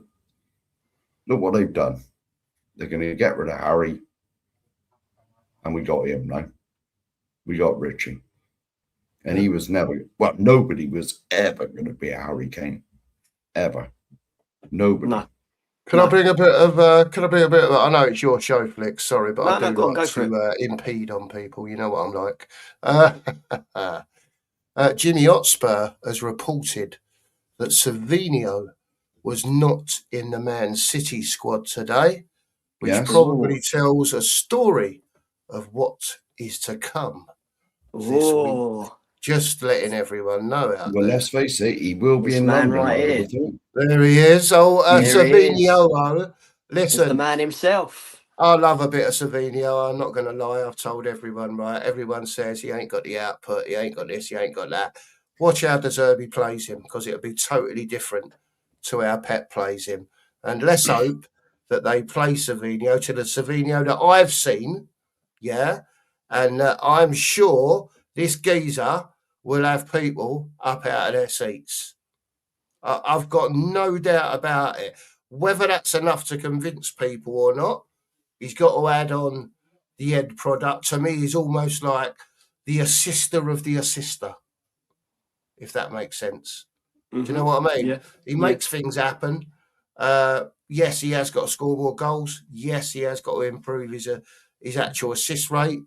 look what they've done. They're going to get rid of Harry. And we got him now. We got Richie. And he was nobody was ever going to be a Harry Kane. Ever. Nobody. No. Can I bring a bit of? I know it's your show, Flicks. Sorry, but I do like to impede on people. You know what I'm like. Jimmy Hotspur has reported that Savinho was not in the Man City squad today, which probably tells a story of what is to come this week. Just letting everyone know out there. Let's face it, he will be in London. Right here. There he is. Oh, Savinho. Listen. It's the man himself. I love a bit of Savinho. I'm not going to lie. I've told everyone, right? Everyone says he ain't got the output. He ain't got this. He ain't got that. Watch how De Zerbi plays him, because it'll be totally different to how Pep plays him. And let's hope that they play Savinho to the Savinho that I've seen. Yeah. And I'm sure this geezer will have people up out of their seats. I've got no doubt about it. Whether that's enough to convince people or not, he's got to add on the end product. To me, he's almost like the assister of the assister, if that makes sense. Do you know what I mean? Yeah. He makes things happen. Yes, he has got to score more goals. Yes, he has got to improve his actual assist rate.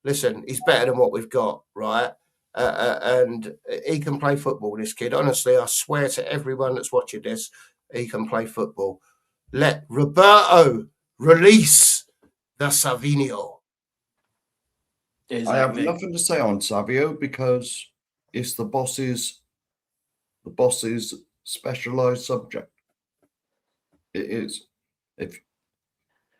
Listen, he's better than what we've got, right? And he can play football, this kid. Honestly, I swear to everyone that's watching this, he can play football. Let Roberto release the Savinio. I have Exactly. nothing to say on Savio because it's the boss's specialized subject. It is. If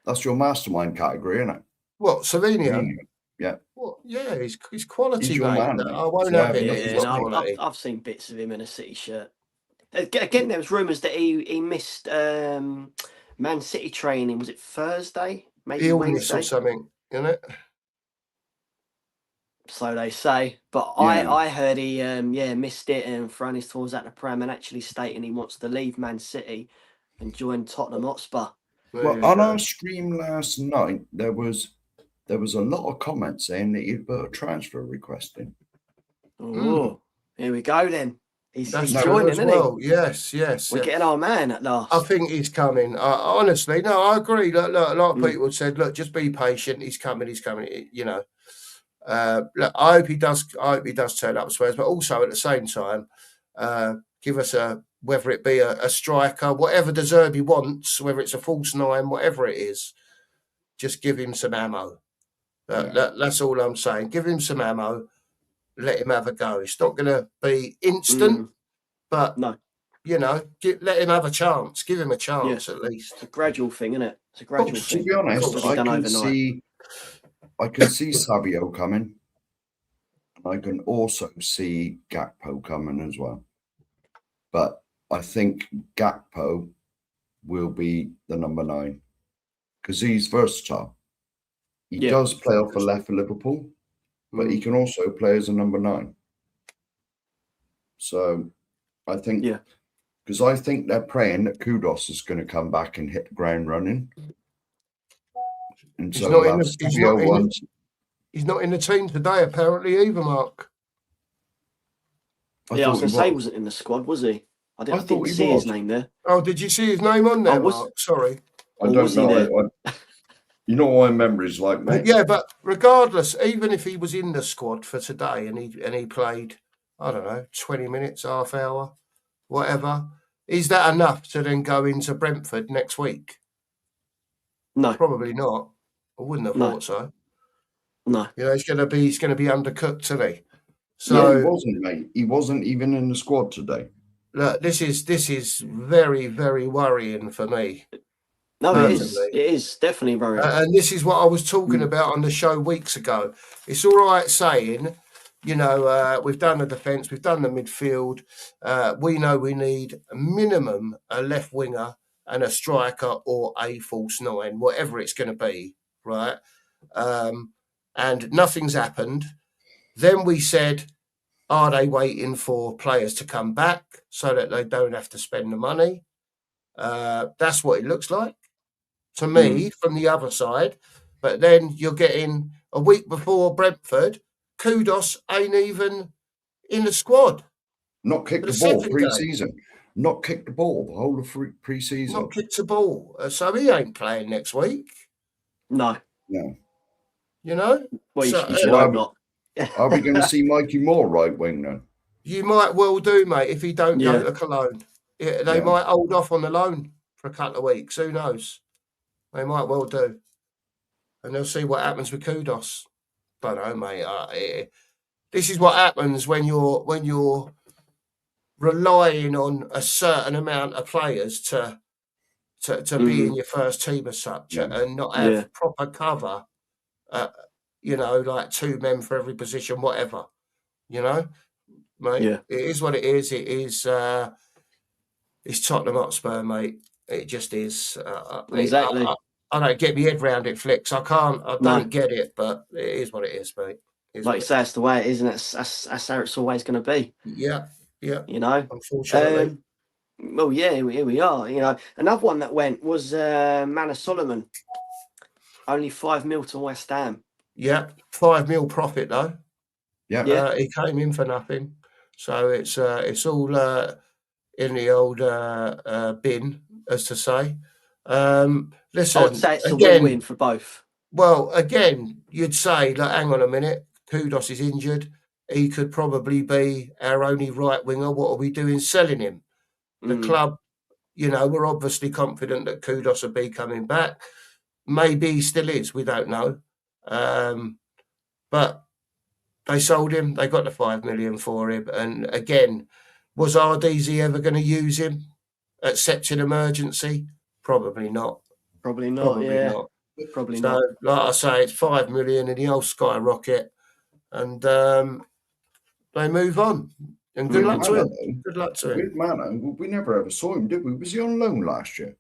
that's your mastermind category, isn't it? What, Savinio? Yeah. Well, yeah, he's quality, He's your mate. man, mate. I won't So I have have it if nothing he's to not say. quality. I've seen bits of him in a City shirt. Again, there was rumours that he missed Man City training. Was it Thursday? Maybe Illness Wednesday? or something, isn't it? So they say. But Yeah. I heard he missed it and thrown his tours out the pram and actually stating he wants to leave Man City and join Tottenham Hotspur. Well, on our stream last night, there was a lot of comments saying that you'd put a transfer request in. Oh, Here we go then. He's That's No. true joining, as isn't well. he? Yes. We're getting our man at last. I think he's coming. Honestly, no, I agree. Look, a lot of people said, "Look, just be patient. He's coming. He's coming." You know, look, I hope he does. I hope he does turn up, Spurs. But also at the same time, give us whether it be a striker, whatever De Zerbi wants, whether it's a false nine, whatever it is, just give him some ammo. That's all I'm saying. Give him some ammo. Let him have a go. It's not going to be instant, but no. You know, let him have a chance. Give him a chance at least. It's a gradual thing, isn't it? It's a gradual thing. To be honest, I can see Savio coming. I can also see Gakpo coming as well. But I think Gakpo will be the number 9 because he's versatile. He does play off the left for Liverpool, but he can also play as a number 9. So I think, because I think they're praying that Kudos is going to come back and hit the ground running. And he's so not in the team today, apparently, either, Mark. I was going to say he wasn't in the squad, was he? I didn't see his name there. Oh, did you see his name on there, Mark? Sorry. I don't know. You know what my memory's like, mate. Yeah, but regardless, even if he was in the squad for today and he played, I don't know, 20 minutes, half hour, whatever, is that enough to then go into Brentford next week? No, probably not. I wouldn't have thought so. No, you know he's going to be undercooked today. So he wasn't, mate. He wasn't even in the squad today. Look, this is very, very worrying for me. No, personally. It is definitely worrying. And this is what I was talking about on the show weeks ago. It's all right saying, we've done the defence, we've done the midfield. We know we need a minimum a left winger and a striker or a false 9, whatever it's going to be, right? And nothing's happened. Then we said, are they waiting for players to come back so that they don't have to spend the money? That's what it looks like to me from the other side. But then you're getting a week before Brentford, Kudos ain't even in the squad. Not kicked the ball pre-season. Not kicked the ball the whole of pre-season. Not kicked the ball. So he ain't playing next week. No. You know? Well, you should hope not. Are we going to see Mikey Moore right wing then? You might well do, mate, if he don't go to Cologne. They might hold off on the loan for a couple of weeks. Who knows? They might well do. And they'll see what happens with Kudos. Don't know, mate. This is what happens when you're relying on a certain amount of players to be in your first team as such and not have proper cover. Like 2 men for every position, whatever. Mate. It is what it is. It is. It's Tottenham Hotspur, mate. It just is. Exactly. I don't get my head round it, Flicks. I don't get it, but it is what it is, mate. Like you say, that's the way it is, and that's how it's always going to be. Yeah. Unfortunately. Here we are. Another one that went was Manor Solomon. Only 5 mil to West Ham. Yeah, 5 mil profit though. Yeah. He came in for nothing, so it's all in the old bin, as to say. I would say it's a again, win-win for both. well, again, you'd say, like, hang on a minute, Kudos is injured. He could probably be our only right winger. What are we doing selling him? The club, you know, we're obviously confident that Kudos will be coming back. Maybe he still is. We don't know. But they sold him. They got the 5 million for him. And again, was RDZ ever going to use him at such an emergency? Probably not. Probably not. Probably Yeah. not. Probably So, not. like I say, it's 5 million in the old skyrocket. And they move on. And good luck to him. Good luck to him. With Manor, we never ever saw him, did we? Was he on loan last year?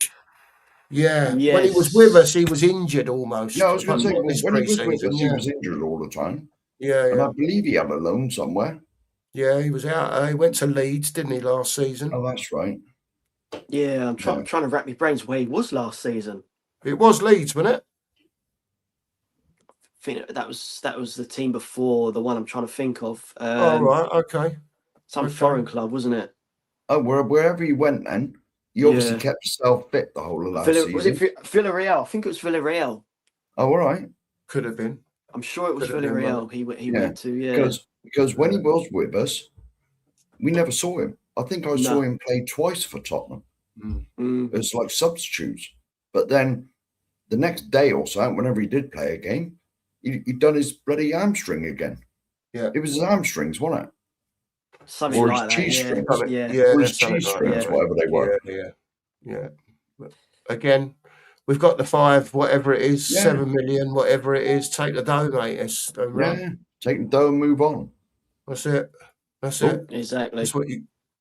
Yeah. Yes. When he was with us, he was injured almost. Yeah, I was going to say, This when he was with pre-season, us, he was injured all the time. Yeah, And yeah. I believe he had a loan somewhere. Yeah, he was out. He went to Leeds, didn't he, last season? Oh, that's right. Yeah, I'm trying to wrap my brains where he was last season. It was Leeds, wasn't it? I think that was the team before the one I'm trying to think of. Oh, right, okay. Some foreign club, wasn't it? Oh, wherever he went then, he obviously kept himself fit the whole of last season. Was it Villarreal? I think it was Villarreal. Oh, all right. Could have been. I'm sure it was Villarreal he went to, Because when he was with us, we never saw him. I think I saw him play twice for Tottenham. As like substitutes. But then the next day or so, whenever he did play a game, he'd done his bloody hamstring again. Yeah. It was his hamstrings, wasn't it? Something or like his cheese strings. Yeah, Or his cheese strings, whatever they were. Yeah. But again, we've got the 5, whatever it is, 7 million, whatever it is. Take the dough, mate. Take the dough and move on. That's it. That's it. Exactly.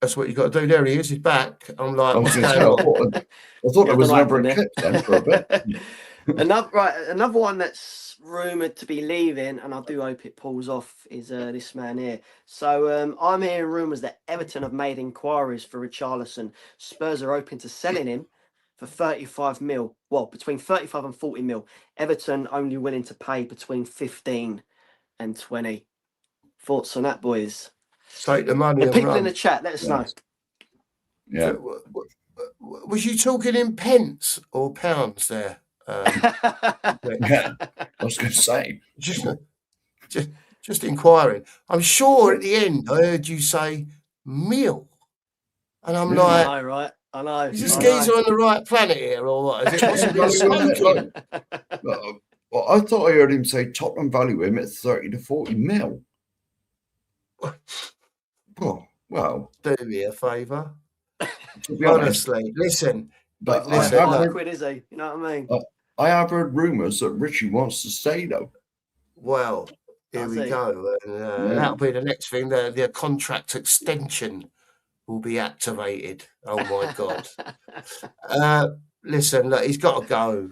That's what you got to do. There he is. He's back. I'm like, what's going on? I thought there was another eclipse then for a bit. Another one that's rumoured to be leaving, and I do hope it pulls off, is this man here. So I'm hearing rumours that Everton have made inquiries for Richarlison. Spurs are open to selling him for 35 mil. Well, between 35 and 40 mil. Everton only willing to pay between 15 and 20. Thoughts on that, boys? Take the money. The and people run. in the chat, let us know. Yeah. Was you talking in pence or pounds there? Yeah, I was going to say. Just inquiring. I'm sure at the end I heard you say meal. And I'm like, I know, right? I know. Is this geezer on the right planet here or what? Is it Well, I thought I heard him say Tottenham value him at 30 to 40 mil. Oh, well. Do me a favour. To be Honestly, honest, listen. But listen, quid, is he? You know what I mean? I have heard rumours that Richie wants to stay, though. Well, here we go. That'll be the next thing. The contract extension will be activated. Oh, my God. Listen, look, he's got to go,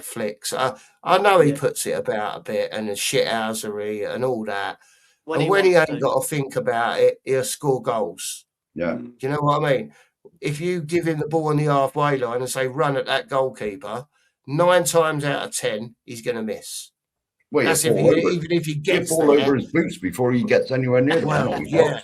Flicks. I know he puts it about a bit and the shithousery and all that. When he ain't got to think about it, he'll score goals. Yeah. Do you know what I mean? If you give him the ball on the halfway line and say, run at that goalkeeper, 9 times out of 10, he's going to miss. Well, that's even if he gets all over his boots before he gets anywhere near the penalty box.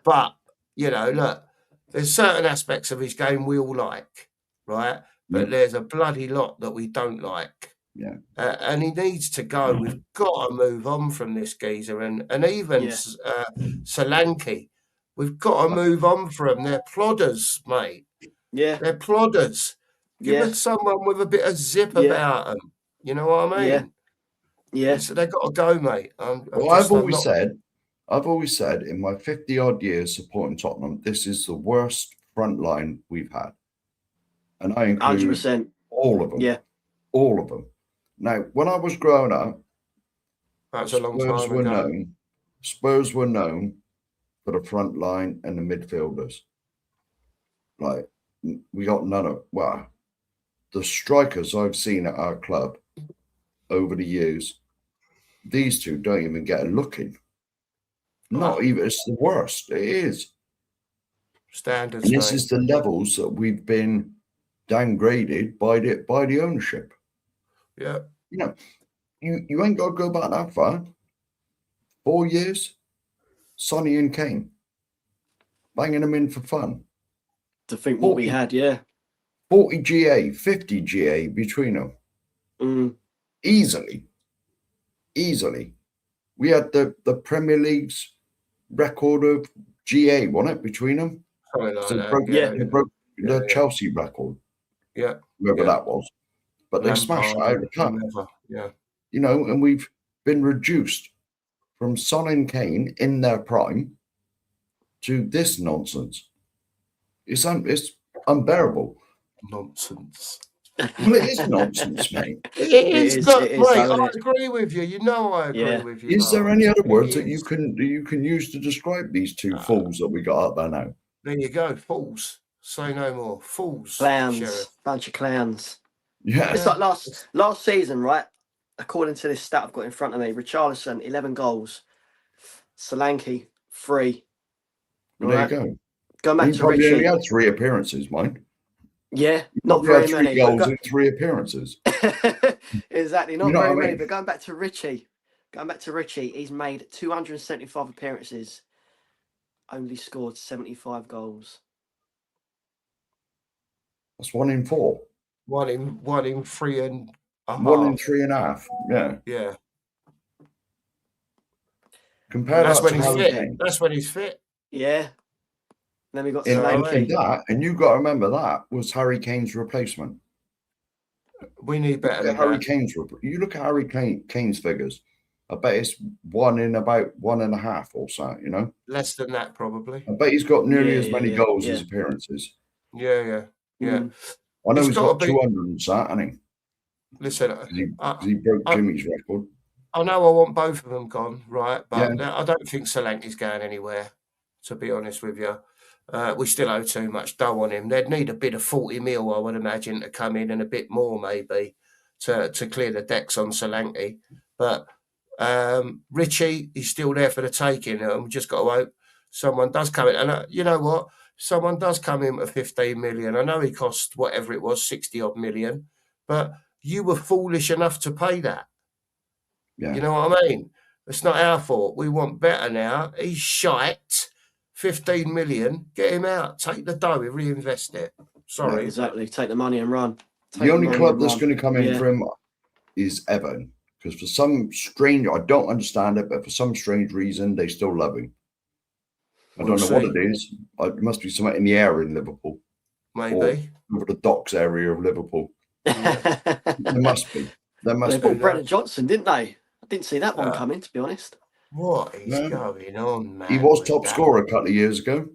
But, you know, look, there's certain aspects of his game we all like, right? But there's a bloody lot that we don't like. Yeah. And he needs to go. We've got to move on from this geezer. And even Solanke, we've got to move on from them. They're plodders, mate. Yeah. They're plodders. Give us someone with a bit of zip about them. You know what I mean? Yeah. So they've got to go, mate. I've always said in my 50-odd years supporting Tottenham, this is the worst front line we've had. And I include 100%. all of them. Yeah. All of them. Now, when I was growing up, that's a long time ago. Spurs were known for the front line and the midfielders. Like, we got none of, well, the strikers I've seen at our club over the years, these two don't even get a look in. Not even, it's the worst. It is. Standards. And this is the levels that we've been downgraded by the ownership. Yeah. You know, you ain't got to go back that far. 4 years, Sonny and Kane, banging them in for fun. To think what we had, 40 40 GA, 50 GA between them. Easily. We had the Premier League's record of GA, wasn't it, between them? Something like So that. they broke the Chelsea record. Yeah. Whoever that was. But they smashed out of the cup. Yeah. You know, and we've been reduced from Son and Kane in their prime to this nonsense. It's unbearable. Nonsense. Well, it is nonsense, mate. It is, mate, I agree with you. You know I agree with you. Is there any other words that you can use to describe these two fools that we got up there now? There you go, fools. Say no more. Fools. Clowns. Sheriff. Bunch of clowns. Yeah. It's like last season, right? According to this stat I've got in front of me, Richarlison, 11 goals. Solanke, 3. Well, there you go. Going back He to probably Richie. only had 3 appearances, mine. Yeah, not very many. 3 goals in 3 appearances. Exactly, not You know very what I many. mean? But going back to Richie, he's made 275 appearances, only scored 75 goals. That's 1 in 4. 1 in 3 and a half. 1 in 3.5. Yeah. Yeah. Compared That's that when to he's Harry fit. Kane. That's when he's fit. Yeah. Then we got And Solanke. and you've got to remember that was Harry Kane's replacement. We need better than Harry that. You look at Harry Kane's figures. I bet it's 1 in about 1.5 or so, you know? Less than that, probably. I bet he's got nearly as many goals as appearances. Yeah. I know he's got 200 and that, hasn't he? Listen, he broke Jimmy's record. I know I want both of them gone, right? But I don't think Solanke's going anywhere, to be honest with you. We still owe too much dough on him. They'd need a bit of 40 mil, I would imagine, to come in and a bit more maybe to clear the decks on Solanke. But Richie, he's still there for the taking. And we've just got to hope someone does come in. And you know what? Someone does come in at 15 million. I know he cost whatever it was, 60 odd million. But you were foolish enough to pay that. Yeah. You know what I mean? It's not our fault. We want better now. He's shite. 15 million. Get him out. Take the dough and reinvest it. Sorry. Yeah, exactly. Take the money and run. The only club that's going to come in for him is Everton. Because for some strange, I don't understand it, but for some strange reason, they still love him. I don't know what it is. It must be something in the air in Liverpool. Maybe. Or over the docks area of Liverpool. There must be. They bought Brennan Johnson, didn't they? I didn't see that one coming, to be honest. What is going on, man? He was top scorer a couple of years ago.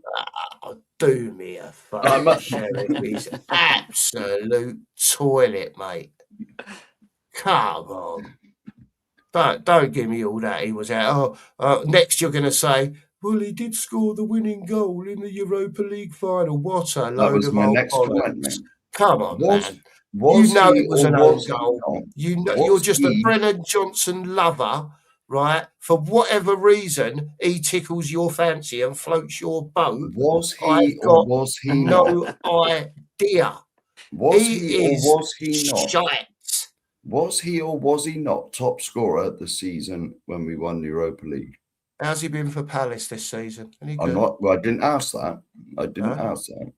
Do me a favour, Sheriff. He's absolute toilet, mate. Come on. Don't give me all that. He was out. Next you're going to say, well, he did score the winning goal in the Europa League final. What a load of old bollocks. Come on, man. You know it was an old goal. You know you're just a Brennan Johnson lover, right? For whatever reason, he tickles your fancy and floats your boat. Was he or was he no idea? Was he or was he not? Shite. Was he or was he not top scorer the season when we won the Europa League? How's he been for Palace this season? I didn't ask that. I didn't ask that.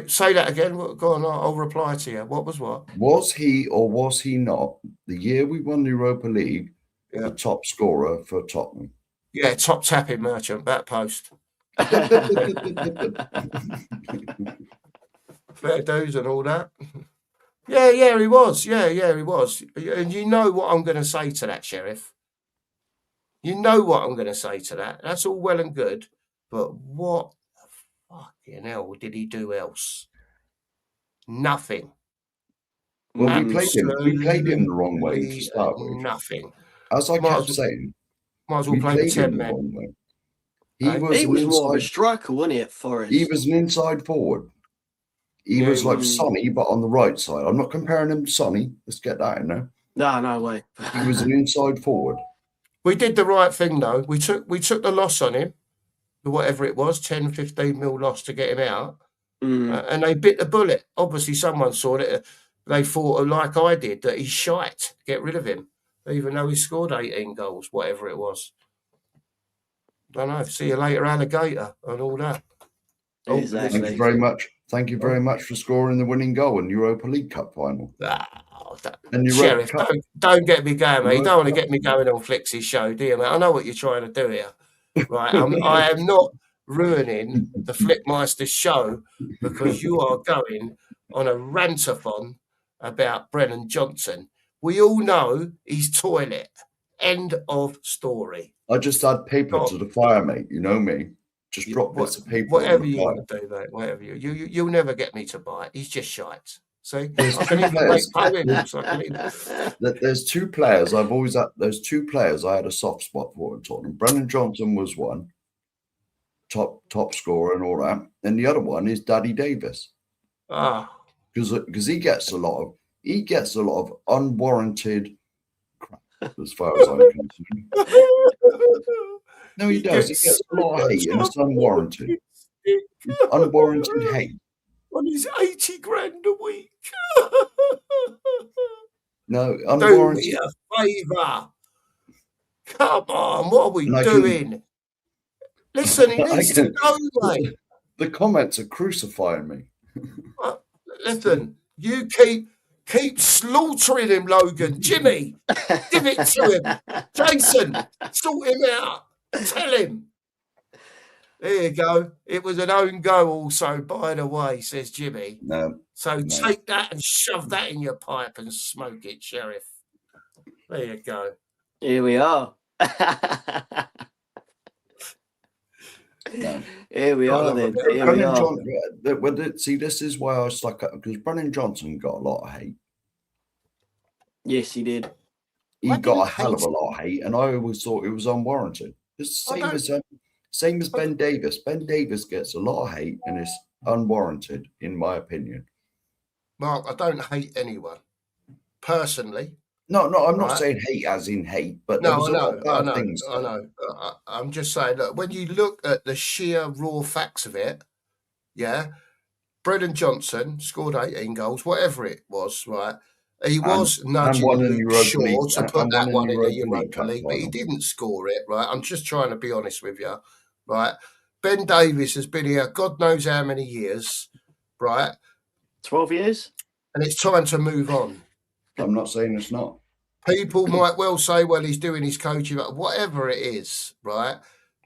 Say that again. Go on, I'll reply to you. What was what? Was he or was he not the year we won the Europa League the top scorer for Tottenham? Yeah, top tapping merchant, back post. Fair dues and all that. Yeah, he was. Yeah, he was. And you know what I'm going to say to that, Sheriff. You know what I'm going to say to that. That's all well and good. But what the fucking hell did he do else? Nothing. Well, we played him the wrong way to start with. Nothing. As I kept saying, might as well play the 10 men. He was more of a striker, wasn't he, at Forest? He was an inside forward. He was like Sonny, but on the right side. I'm not comparing him to Sonny. Let's get that in there. No way. He was an inside forward. We did the right thing, though. We took the loss on him, whatever it was, 10, 15 mil loss to get him out. And they bit the bullet. Obviously, someone saw it. They thought, like I did, that he's shite. Get rid of him, even though he scored 18 goals, whatever it was. I don't know. See you later, alligator, and all that. Exactly. Thank you very much. Thank you very much for scoring the winning goal in Europa League Cup final. And Sheriff, don't get me going, mate. You don't want to get me going on Flix's show, do you, mate? I know what you're trying to do here. Right, I am not ruining the Flickmeister show because you are going on a rantathon about Brennan Johnson. We all know he's toilet. End of story. I just add paper to the fire, mate. You know me. Just drop bits of paper. Whatever you want to do, mate. Whatever you'll never get me to buy it. He's just shite. See, I can even make poems. There's two players I've always had. There's two players I had a soft spot for in Tottenham. Brennan Johnson was one, top scorer and all that, and the other one is Daddy Davis. Because he gets a lot of unwarranted crap as far as I'm concerned. No, he does. He gets a lot of hate, and it's unwarranted. Unwarranted hate. On his 80 grand a week. No, unwarranted. Do me a favour. Come on, what are we doing? Listen, he needs to go, mate. The comments are crucifying me. Listen, you keep slaughtering him, Logan. Jimmy, give it to him. Jason, sort him out. Tell him. There you go. It was an own goal also, by the way, says Jimmy. No. So take that and shove that in your pipe and smoke it, Sheriff. There you go. Here we are. No. Here we are then. Here we are. See, this is why I stuck up, because Brennan Johnson got a lot of hate. Yes, he did. He got a hell of a lot of hate, and I always thought it was unwarranted. It's the same as Ben Davis. Ben Davis gets a lot of hate, and it's unwarranted, in my opinion. Mark, I don't hate anyone personally. No, I'm not saying hate as in hate, but no, I know. I'm just saying, look, when you look at the sheer raw facts of it, yeah, Brennan Johnson scored 18 goals, whatever it was, right? He was nudging Luke Shaw to put that one in the Europa League, but he didn't score it, right? I'm just trying to be honest with you, right? Ben Davis has been here God knows how many years, right? 12 years? And it's time to move on. I'm not saying it's not. People might well say, well, he's doing his coaching, whatever it is, right?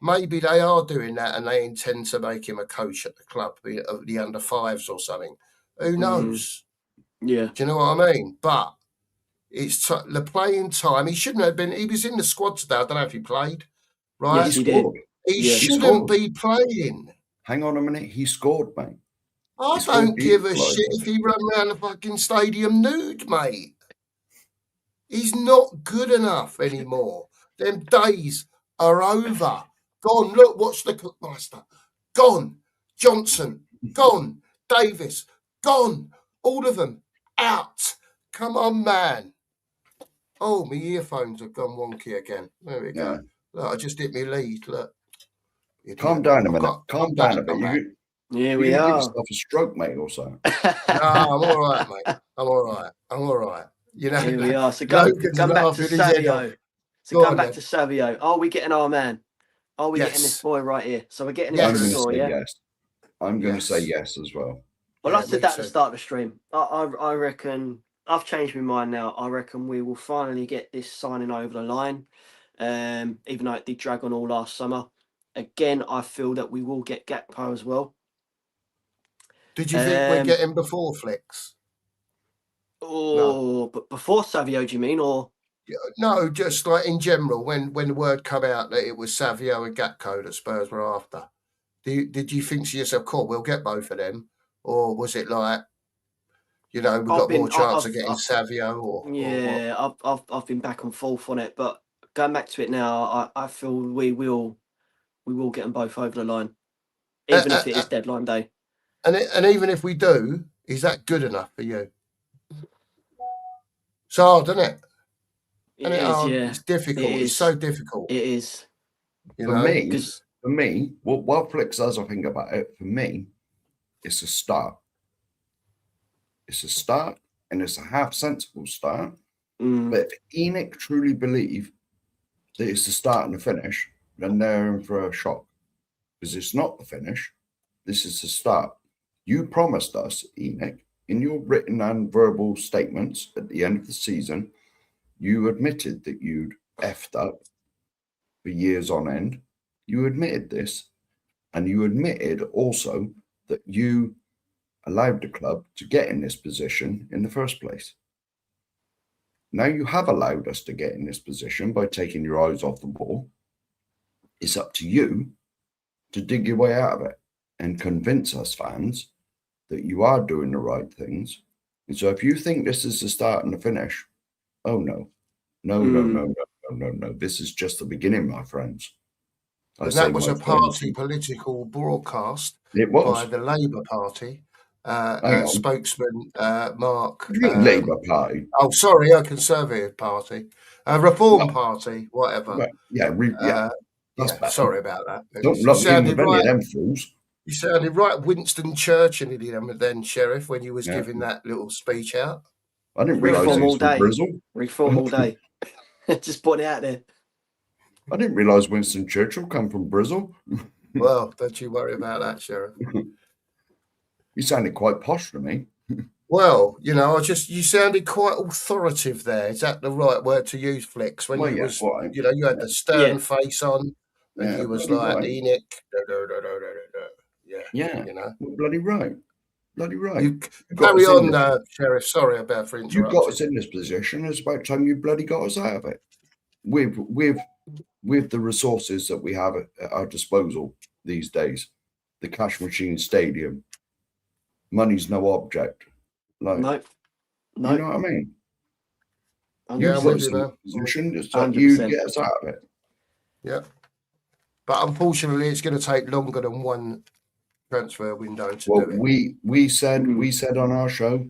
Maybe they are doing that and they intend to make him a coach at the club, of the under fives or something. Who knows? Yeah. Do you know what I mean? But it's the playing time. He shouldn't have been. He was in the squad today. I don't know if he played, right? Yes, he did. He shouldn't be playing. Hang on a minute. He scored, mate. I don't give a shit if he run around the fucking stadium nude, mate. He's not good enough anymore. Them days are over. Gone. Look, watch the Cookmaster. Gone. Johnson. Gone. Davis. Gone. All of them out. Come on, man. Oh, my earphones have gone wonky again. There we go. Look, I just hit my lead. Look. Calm down a minute. Calm down a bit. Here we are. Give yourself a stroke, mate, or so. No, I'm all right, mate. I'm all right. You know, here we are. So come back to Savio. Come back to Savio. Are we getting our man? Are we getting this boy right here? So we're getting him in the door, yeah? Yes. I'm going to say yes as well. Well, I said that at the start of the stream. I reckon I've changed my mind now. I reckon we will finally get this signing over the line, even though it did drag on all last summer. Again, I feel that we will get Gakpo as well. Did you think we'd get him before Flicks? Oh, but before Savio, do you mean? Or no, just like in general, when the word come out that it was Savio and Gakpo that Spurs were after, did you think to yourself, cool, we'll get both of them? Or was it like, you know, we've got more chance of getting Savio? I've been back and forth on it, but going back to it now, I feel we will get them both over the line, even if it is deadline day. And even if we do, is that good enough for you? It's hard, isn't it? It's difficult. It's so difficult. It is. For me, what Flicks does, I think about it, for me, it's a start. It's a start, and it's a half-sensible start. But if Enoch truly believe that it's the start and the finish, then they're in for a shock. Because it's not the finish. This is the start. You promised us, Enoch, in your written and verbal statements at the end of the season, you admitted that you'd effed up for years on end. You admitted this, and you admitted also that you allowed the club to get in this position in the first place. Now you have allowed us to get in this position by taking your eyes off the ball. It's up to you to dig your way out of it and convince us fans that you are doing the right things. And so if you think this is the start and the finish, oh no. No. This is just the beginning, my friends. And that was a party political broadcast by the Labour Party. Spokesman Mark. Labour Party. Oh, sorry, a Conservative Party, Reform Party, whatever. Right. Yeah. Sorry about that. Don't lump me in with any of them fools. You sounded right Winston Churchill then, Sheriff, when you was giving that little speech out. I didn't realise Reform he was from Bristol. Reform all day. Just putting it out there. I didn't realise Winston Churchill come from Bristol. Well, don't you worry about that, Sheriff. You sounded quite posh to me. Well, you sounded quite authoritative there. Is that the right word to use, Flicks? When you had the stern face on, and you was like, right. Enoch. Yeah. Bloody right. You carry on, Sheriff. Sorry for interrupting. You got us in this position. It's about time you bloody got us out of it. With the resources that we have at our disposal these days, the cash machine stadium, money's no object. No. You know what I mean? Yeah, I'm with you, man. Position, it's like you get us out of it. Yeah. But unfortunately, it's going to take longer than one transfer window to do it. We said on our show,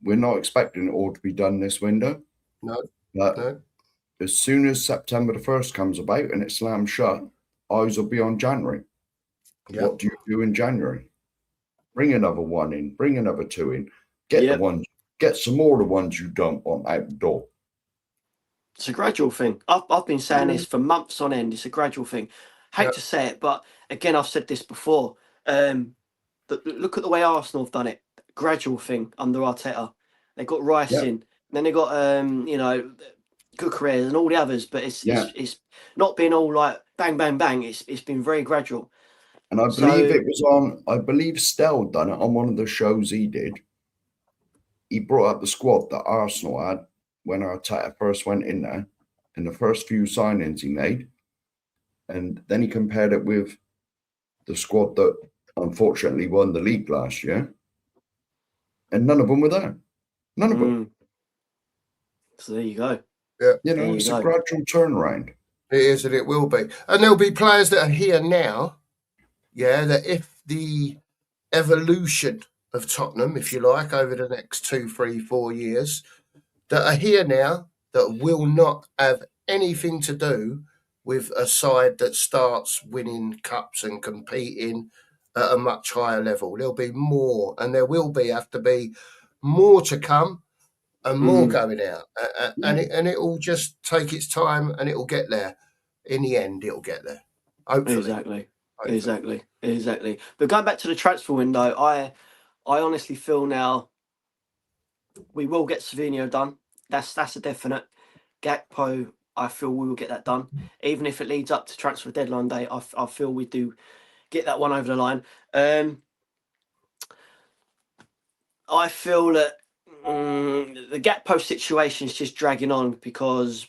we're not expecting it all to be done this window. No. But as soon as September the 1st comes about and it slams shut, eyes will be on January. Yep. What do you do in January? Bring another one in, bring another two in, get some more of the ones you don't want out the door. It's a gradual thing. I've been saying this for months on end. It's a gradual thing. Hate to say it, but again, I've said this before. Look at the way Arsenal have done it. Gradual thing under Arteta. They got Rice in, then they got Cucurella and all the others, but it's not been all like bang bang bang. It's been very gradual. And I believe it was on. I believe Stell done it on one of the shows he did. He brought up the squad that Arsenal had when Arteta first went in there, in the first few signings he made, and then he compared it with the squad that unfortunately won the league last year, and none of them were there. None of them. So there you go. Yeah, it's a gradual turnaround. It is, and it will be. And there'll be players that are here now. Yeah, that if the evolution of Tottenham, if you like, over the next 2, 3, 4 years, that are here now that will not have anything to do with a side that starts winning cups and competing at a much higher level. There'll be more, and there will have to be more to come and more going out. And it will just take its time, and it will get there. In the end, it will get there. Hopefully. Exactly. But going back to the transfer window, I honestly feel now we will get Savinho done. That's a definite. Gakpo, I feel we will get that done. Even if it leads up to transfer deadline day, I feel we do get that one over the line. I feel that the Gakpo situation is just dragging on because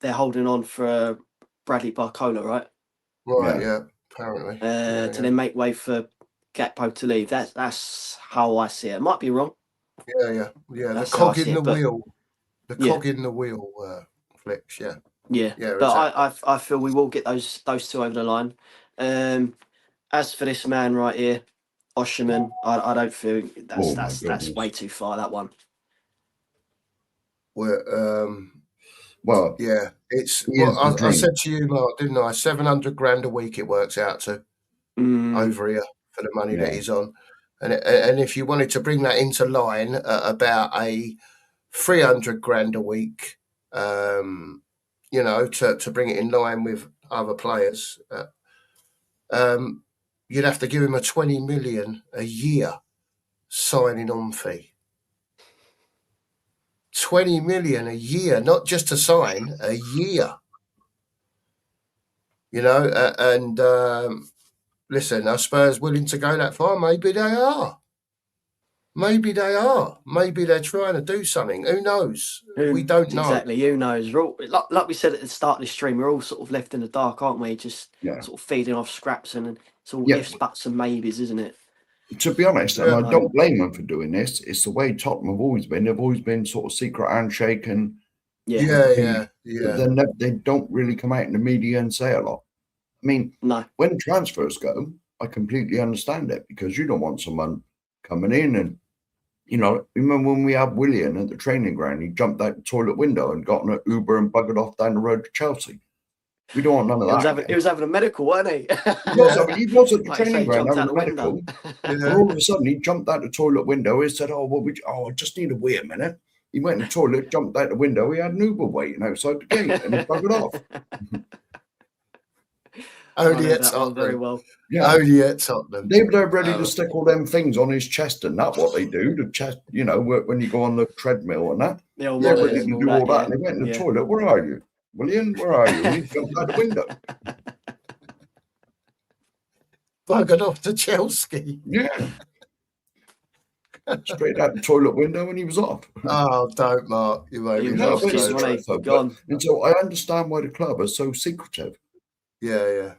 they're holding on for Bradley Barcola, right? Right, yeah, apparently. To then make way for Gakpo to leave. That's how I see it. Might be wrong. Yeah. The cog in the wheel. The cog in the wheel, Flicks, yeah. Yeah, but I feel we will get those two over the line. As for this man right here, Osherman, I don't feel that's way too far, that one. Well, yeah, it's I said to you, Mark, didn't I? 700 grand a week it works out to over here for the money that he's on, and if you wanted to bring that into line at about a 300 grand a week, to bring it in line with other players, you'd have to give him a 20 million a year signing on fee. 20 million a year, not just to sign, a year. You know, listen, are Spurs willing to go that far? Maybe they are. Maybe they are. Maybe they're trying to do something. Who knows? We don't know. Exactly. Who knows? We're all, like we said at the start of the stream, we're all sort of left in the dark, aren't we? Just sort of feeding off scraps, and it's all ifs, buts, and maybes, isn't it? To be honest, and I don't blame them for doing this. It's the way Tottenham have always been. They've always been sort of secret handshake and they don't really come out in the media and say a lot. I mean, when transfers go, I completely understand it, because you don't want someone coming in and, you know, remember when we had Willian at the training ground, he jumped out the toilet window and got in an Uber and buggered off down the road to Chelsea. We don't want none of that. He was having a medical, wasn't he? He was at the training ground having a medical. And all of a sudden, he jumped out the toilet window. He said, I just need a wee a minute. He went in the toilet, jumped out the window. He had an Uber waiting outside the gate, and he buggered off. Only at Tottenham. Very well. Yeah. Only at Tottenham. They were ready to stick all them things on his chest, and that's what they do. The chest, you know, when you go on the treadmill and that. They're ready to do all that. And they went in the toilet. Where are you? William, where are you? And he jumped out the window. Buggered off to Chelsea. Yeah. Straight out the toilet window, and he was off. Oh, don't, Mark. You made me laugh. And so I understand why the club are so secretive. Yeah.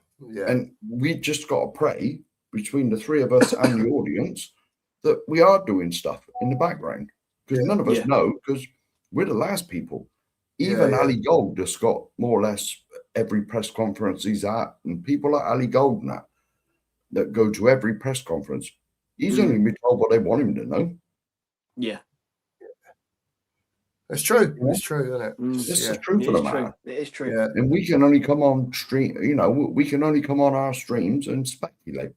And we just got to pray, between the three of us and the audience, that we are doing stuff in the background. Because none of us know, because we're the last people. Even Ali Gold has got more or less every press conference he's at, and people like Ali Gold and that go to every press conference. He's only been told what they want him to know. Yeah. It's true. It's true, isn't it? This is true for the matter. It is true. Yeah. And we can only come on stream, you know, we can only come on our streams and speculate.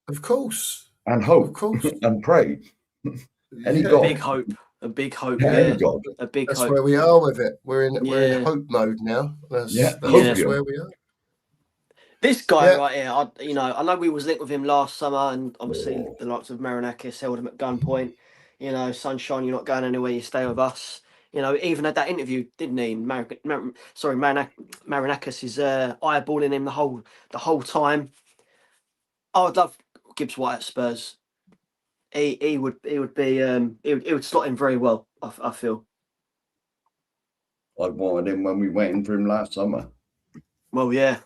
Of course. And hope. Of course. And pray. Any God. A big hope. God. A big That's hope. Where we are with it. We're in hope mode now. That's where we are. This guy right here, I know we was linked with him last summer, and obviously the likes of Marinakis held him at gunpoint. You know, Sunshine, you're not going anywhere, you stay with us. You know, even had that interview, didn't he? Marinakis is eyeballing him the whole time. I would love Gibbs White at Spurs. He would slot in very well, I feel. I wanted him when we went in for him last summer. Well, yeah.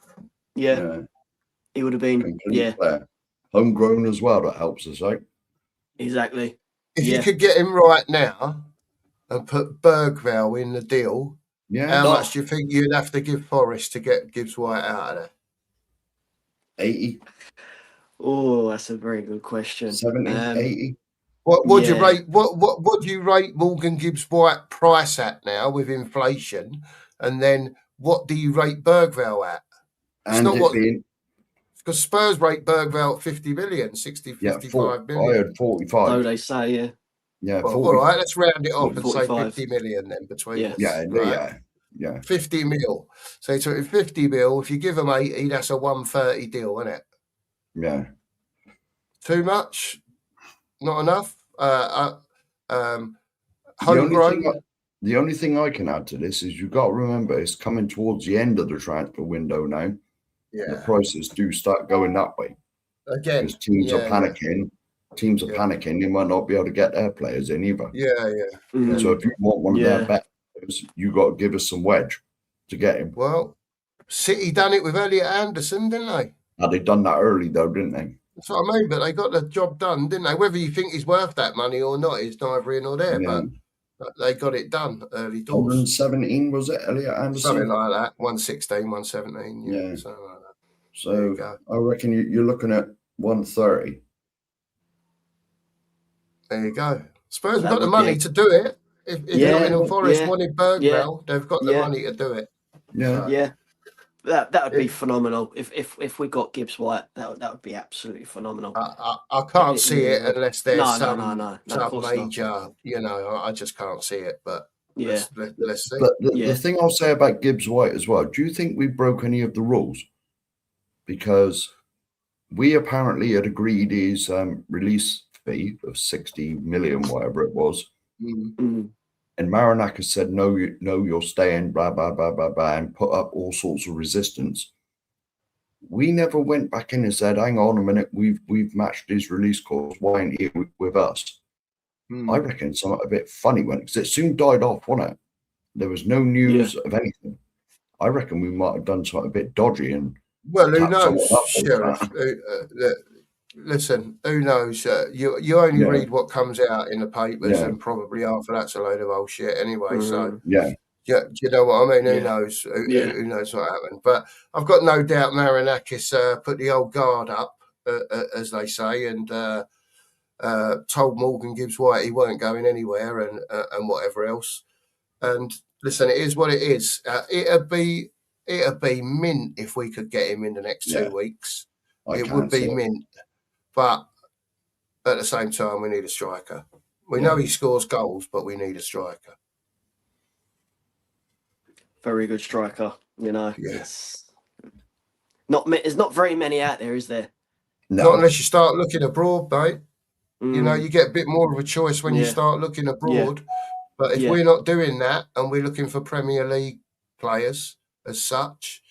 He would have been player. Homegrown as well, that helps us out. Exactly. If you could get him right now and put Bergvall in the deal, how much do you think you'd have to give Forest to get Gibbs White out of there? 80. Oh, that's a very good question. 70, 80. What would you rate? What do you rate Morgan Gibbs White price at now with inflation? And then what do you rate Bergvall at? It's and not what being, because Spurs rate Bergvall at 50 million, 60, 55 million. I had 45. Oh, they say, Yeah, well, all right, let's round it off 45. and say 50 million then between us. Yeah. 50 mil. So it's 50 mil. If you give them 80, that's a 130 deal, isn't it? Yeah. Too much? Not enough? Homegrown? The only thing I can add to this is you've got to remember it's coming towards the end of the transfer window now. Yeah. The prices do start going that way. Again. Because teams are panicking. Teams are panicking. They might not be able to get their players in either. Mm-hmm. So if you want one of their best players, you got to give us some wedge to get him. Well, City done it with Elliot Anderson, didn't they? They done that early though, didn't they? That's what I mean, but they got the job done, didn't they? Whether you think he's worth that money or not is neither here nor there, but they got it done early doors. 117 was it, Elliot Anderson? Something like that. 116, 117. Yeah. Something like that. So I reckon you're looking at 130. There you go. Spurs have got the money to do it. If Nottingham Forest wanted Bergvall, they've got the money to do it. That would be phenomenal. If we got Gibbs White, that would be absolutely phenomenal. I can't see it unless there's some major, not. you know, I just can't see it. But let's see. But the thing I'll say about Gibbs White as well, do you think we broke any of the rules? Because we apparently had agreed his release fee of 60 million, whatever it was. Mm. And Maranaka said, no, you're staying, blah, blah, blah, blah, blah, and put up all sorts of resistance. We never went back in and said, hang on a minute, we've matched his release clause. Why ain't he with us? I reckon something a bit funny went, because it soon died off, wasn't it? There was no news of anything. I reckon we might have done something a bit dodgy and well, who tapped someone knows, up all Sheriff? that. Listen, who knows? You only read what comes out in the papers, and probably half of that's a load of old shit anyway. So yeah, do you know what I mean? Yeah. Who knows? Who knows what happened? But I've got no doubt Marinakis put the old guard up, as they say, and told Morgan Gibbs White he weren't going anywhere, and whatever else. And listen, it is what it is. It'd be mint if we could get him in the next 2 weeks. It would be mint. But at the same time, we need a striker. We know he scores goals, but we need a striker. Very good striker, you know. Yeah. It's there's not very many out there, is there? no. Not unless you start looking abroad, mate. Mm. You know, you get a bit more of a choice when you start looking abroad. But if we're not doing that and we're looking for Premier League players as such,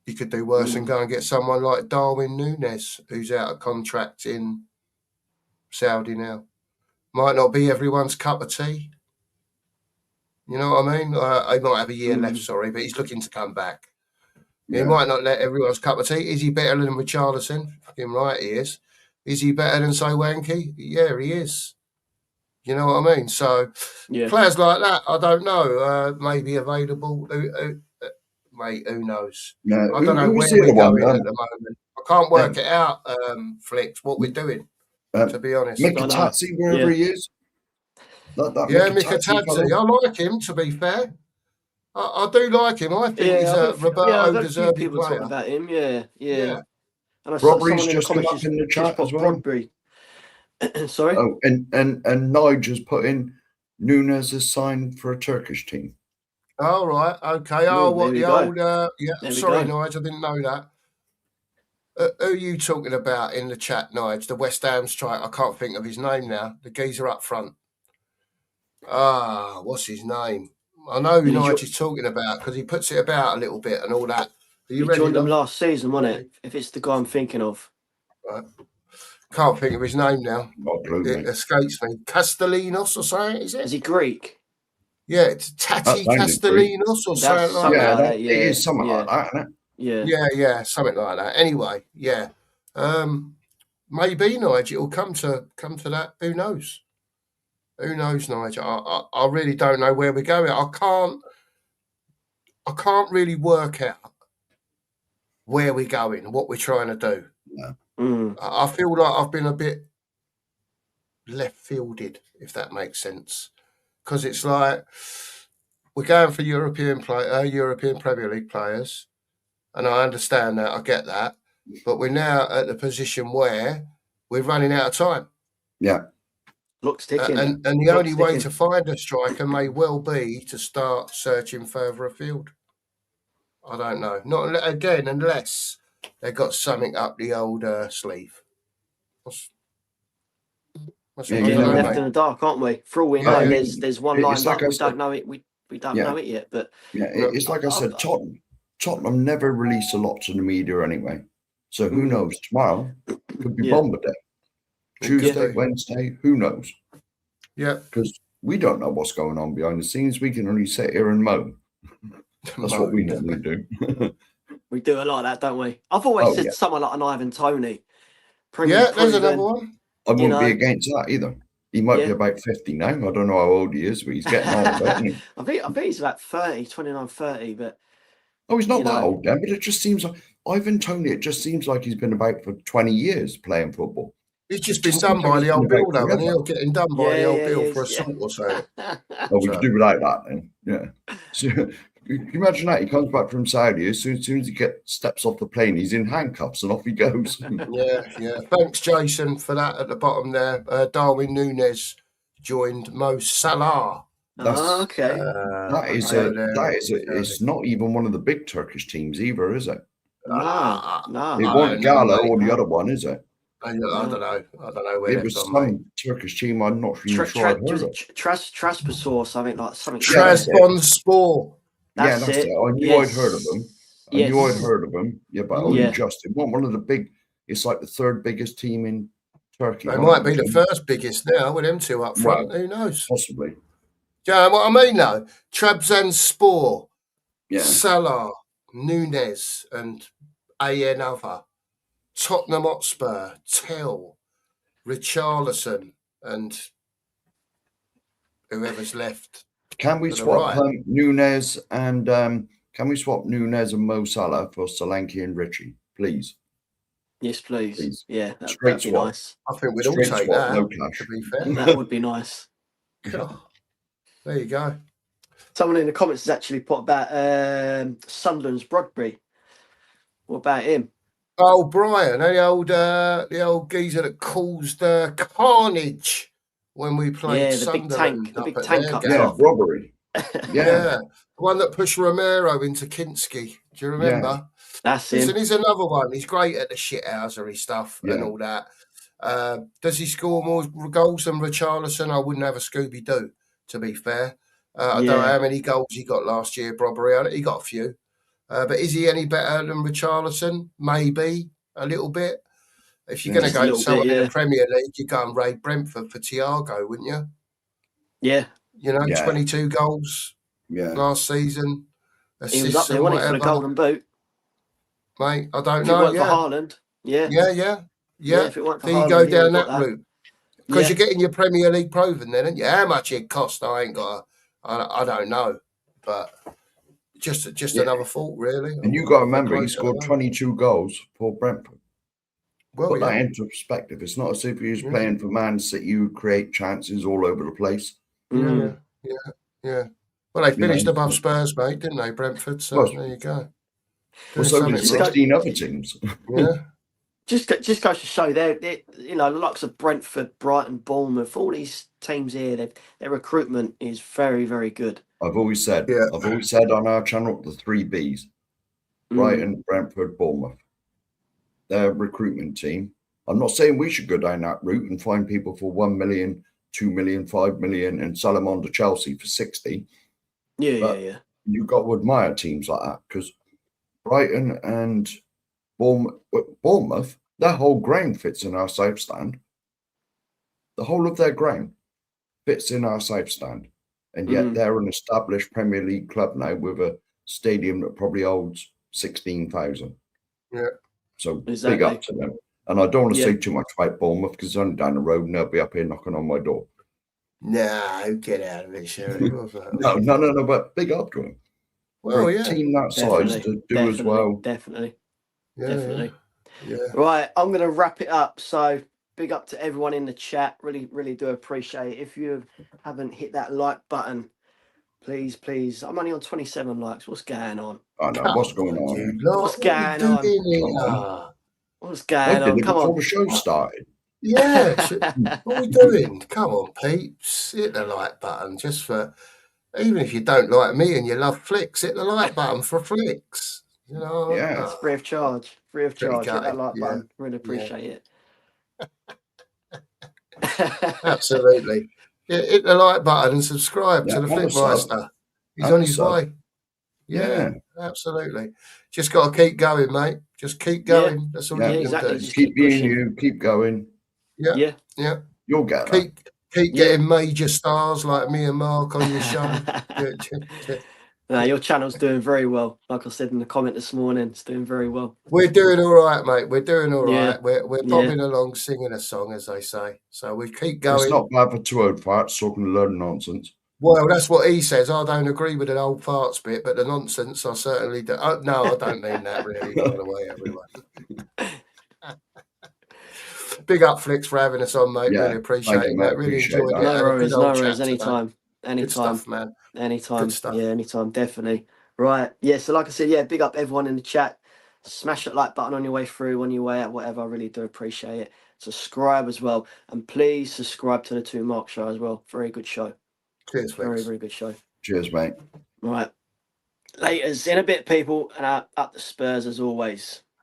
you could do worse and go and get someone like Darwin Núñez, who's out of contract in Saudi now. Might not be everyone's cup of tea. You know what I mean? I might have a year left, sorry, but he's looking to come back. He might not let everyone's cup of tea. Is he better than Richarlison? Fucking right he is. Is he better than Solanke? Yeah, he is. You know what I mean? So players like that, I don't know, maybe available. Mate, who knows? No, I don't know where we're going at the moment. I can't work it out, Flicks, what we're doing, to be honest. Mikatadze, wherever he is. Mikatadze. I like him, to be fair. I do like him. I think he's a Roberto deserving people player. talking about him, yeah. And I Robbery's saw just come up in the chat as well. Sorry? Oh, and Nigel's put in Núñez is signed for a Turkish team. Oh, right. Okay. What the old... sorry, Nigel, I didn't know that. Who are you talking about in the chat, Nigel? The West Ham striker. I can't think of his name now. The geezer up front. What's his name? I know who Nigel's talking about because he puts it about a little bit and all that. He joined them last season, wasn't it? If it's the guy I'm thinking of. Right. Can't think of his name now. It escapes me. Castellanos or something, is it? Is he Greek? Yeah, it's Tati Castellanos or something like that. It is something like that, isn't it? Yeah, something like that. Anyway, maybe Nigel it'll come to that. Who knows? Who knows, Nigel? I really don't know where we're going. I can't really work out where we're going, what we're trying to do. Yeah. I feel like I've been a bit left fielded, if that makes sense. Because it's like we're going for European Premier League players, and I understand that, I get that, but we're now at the position where we're running out of time. Yeah, looks ticking, and the only way to find a striker may well be to start searching further afield. I don't know. Not again, unless they've got something up the old sleeve. We're getting left in the dark, aren't we? For all we know, there's one line up. We don't know it. We don't know it yet. But it's like I said, Tottenham never release a lot to the media anyway. So who knows? Tomorrow could be Bomber Day. Tuesday, Wednesday, who knows? Yeah, because we don't know what's going on behind the scenes. We can only sit here and moan. That's what we normally do. We do a lot of that, don't we? I've always said someone like an Ivan Toney. There's another one. I wouldn't be against that either. He might be about 50 now. I don't know how old he is, but he's getting older, isn't he? I think he's about 30, 29, 30, but... Oh, he's not that old then, but it just seems like... Ivan Toney, it just seems like he's been about for 20 years playing football. He's just been done by the old Bill, though, and he'll getting done by the old Bill for assault or so. Oh, we could do without that then, yeah. So, can you imagine that? He comes back from Saudi, as soon as he steps off the plane, he's in handcuffs and off he goes. Yeah. Thanks, Jason, for that at the bottom there. Darwin Núñez joined Mo Salah. Okay. It's not even one of the big Turkish teams either, is it? No. It I wasn't don't know, Gallo mate. or the other one, is it? I don't know. I don't know where It they've was gone, some mate. Turkish team I'm not even sure I'd heard Was of. it Traspassor or something like something? Yeah, that's it. Trabzonspor. Yeah, That's that's it. it. I knew I'd heard of them. I knew I'd heard of them. Yeah, but only Yeah. just. It wasn't one of the big. It's like the third biggest team in Turkey. They I might don't be the know. first biggest now with them two up front. Well, Who knows? possibly. Do you know what I mean, though? Trabzonspor, Yeah. Salah, Nunes, and another. Tottenham Hotspur, Tell, Richarlison, and whoever's left. Can we To the swap right. Nunes and can we swap Nunes and Mo Salah for Solanke and Richie, please? Yes, please. Please. Yeah, Straight that'd be swap. nice. I think we'd all Straight take swap, that, no clash. to be fair. That would be nice. There you go. Someone in the comments has actually put about Sunderland's Brodby. What about him? Oh, Brian, the old geezer that caused carnage when we played Sunderland. The big tank up Yeah, top. robbery. Yeah, the one that pushed Romero into Kinski. Do you remember? Yeah. That's Listen, him. he's another one. He's great at the shithousery stuff and all that. Does he score more goals than Richarlison? I wouldn't have a Scooby-Doo, to be fair. I don't know how many goals he got last year, Brodby. He got a few. But is he any better than Richarlison? Maybe a little bit. If you're going to go to someone in the Premier League, you go and raid Brentford for Thiago, wouldn't you? Yeah. You know, 22 goals last season. He was up there, wasn't he, for the Golden Boot? Mate, I don't If know. it weren't for Haaland, if it weren't for There you Haaland, go he down got that route. Because you're getting your Premier League proven then, aren't you? How much it cost, I ain't got I don't know. But just another fault, really. And you got to remember, he scored 22 goals for Brentford. Well, Put that into perspective. It's not as if he was playing for Man City, you create chances all over the place. Yeah. Well, they finished above Spurs, mate, didn't they, Brentford? So there you go. Well, so did 16 other teams. Yeah. Just goes to show the likes of Brentford, Brighton, Bournemouth, all these teams here, their recruitment is very, very good. I've always said on our channel, the 3 Bs, Brighton, Brentford, Bournemouth. Their recruitment team. I'm not saying we should go down that route and find people for 1 million, 2 million, 5 million and sell them on to Chelsea for 60. Yeah. You've got to admire teams like that because Brighton and Bournemouth, their whole ground fits in our south stand. The whole of their ground fits in our south stand. And yet they're an established Premier League club now with a stadium that probably holds 16,000. Yeah. So big up to them. And I don't want to say too much about Bournemouth because it's only down the road and they'll be up here knocking on my door. No, get out of it, Sherry. No, but big up to them. Well, for a team that size to do as well. Definitely. Yeah. Right, I'm going to wrap it up. So big up to everyone in the chat. Really, really do appreciate it. If you haven't hit that like button, please. I'm only on 27 likes. What's going on? I know. What's going on? What's going on? What's going on? Come on. Before the show started. Yeah. What are we doing? Come on, peeps. Hit the like button just for, even if you don't like me and you love Flicks, hit the like button for Flicks. You know? Yeah. It's free of charge. Hit that like button. Really appreciate it. Absolutely. Hit the like button and subscribe to the Flickmeister. He's on his way. Yeah, absolutely. Just got to keep going, mate. Just keep going. That's all you can do. Just keep being you. Keep going. Yeah. You'll get that. Keep getting major stars like me and Mark on your show. No, your channel's doing very well. Like I said in the comment this morning, it's doing very well. We're doing all right, mate. We're doing all right. We're bobbing along, singing a song, as they say. So we keep going. It's not bad for 2 old farts talking a load of nonsense. Well, that's what he says. I don't agree with the old farts bit, but the nonsense I certainly do. No, I don't mean that really, by the way, everyone. Big up, Flicks, for having us on, mate. Really appreciate it, mate. Really enjoyed it. No worries. Anytime. Good stuff, man. Anytime. Good stuff. Yeah, anytime. Definitely. Right. Yeah. So, like I said, big up everyone in the chat. Smash that like button on your way through, on your way out, whatever. I really do appreciate it. Subscribe as well. And please subscribe to the Two Mark Show as well. Very good show. Cheers, Flicks. Very, very good show. Cheers, mate. Right. Laters in a bit, people, and up the Spurs as always.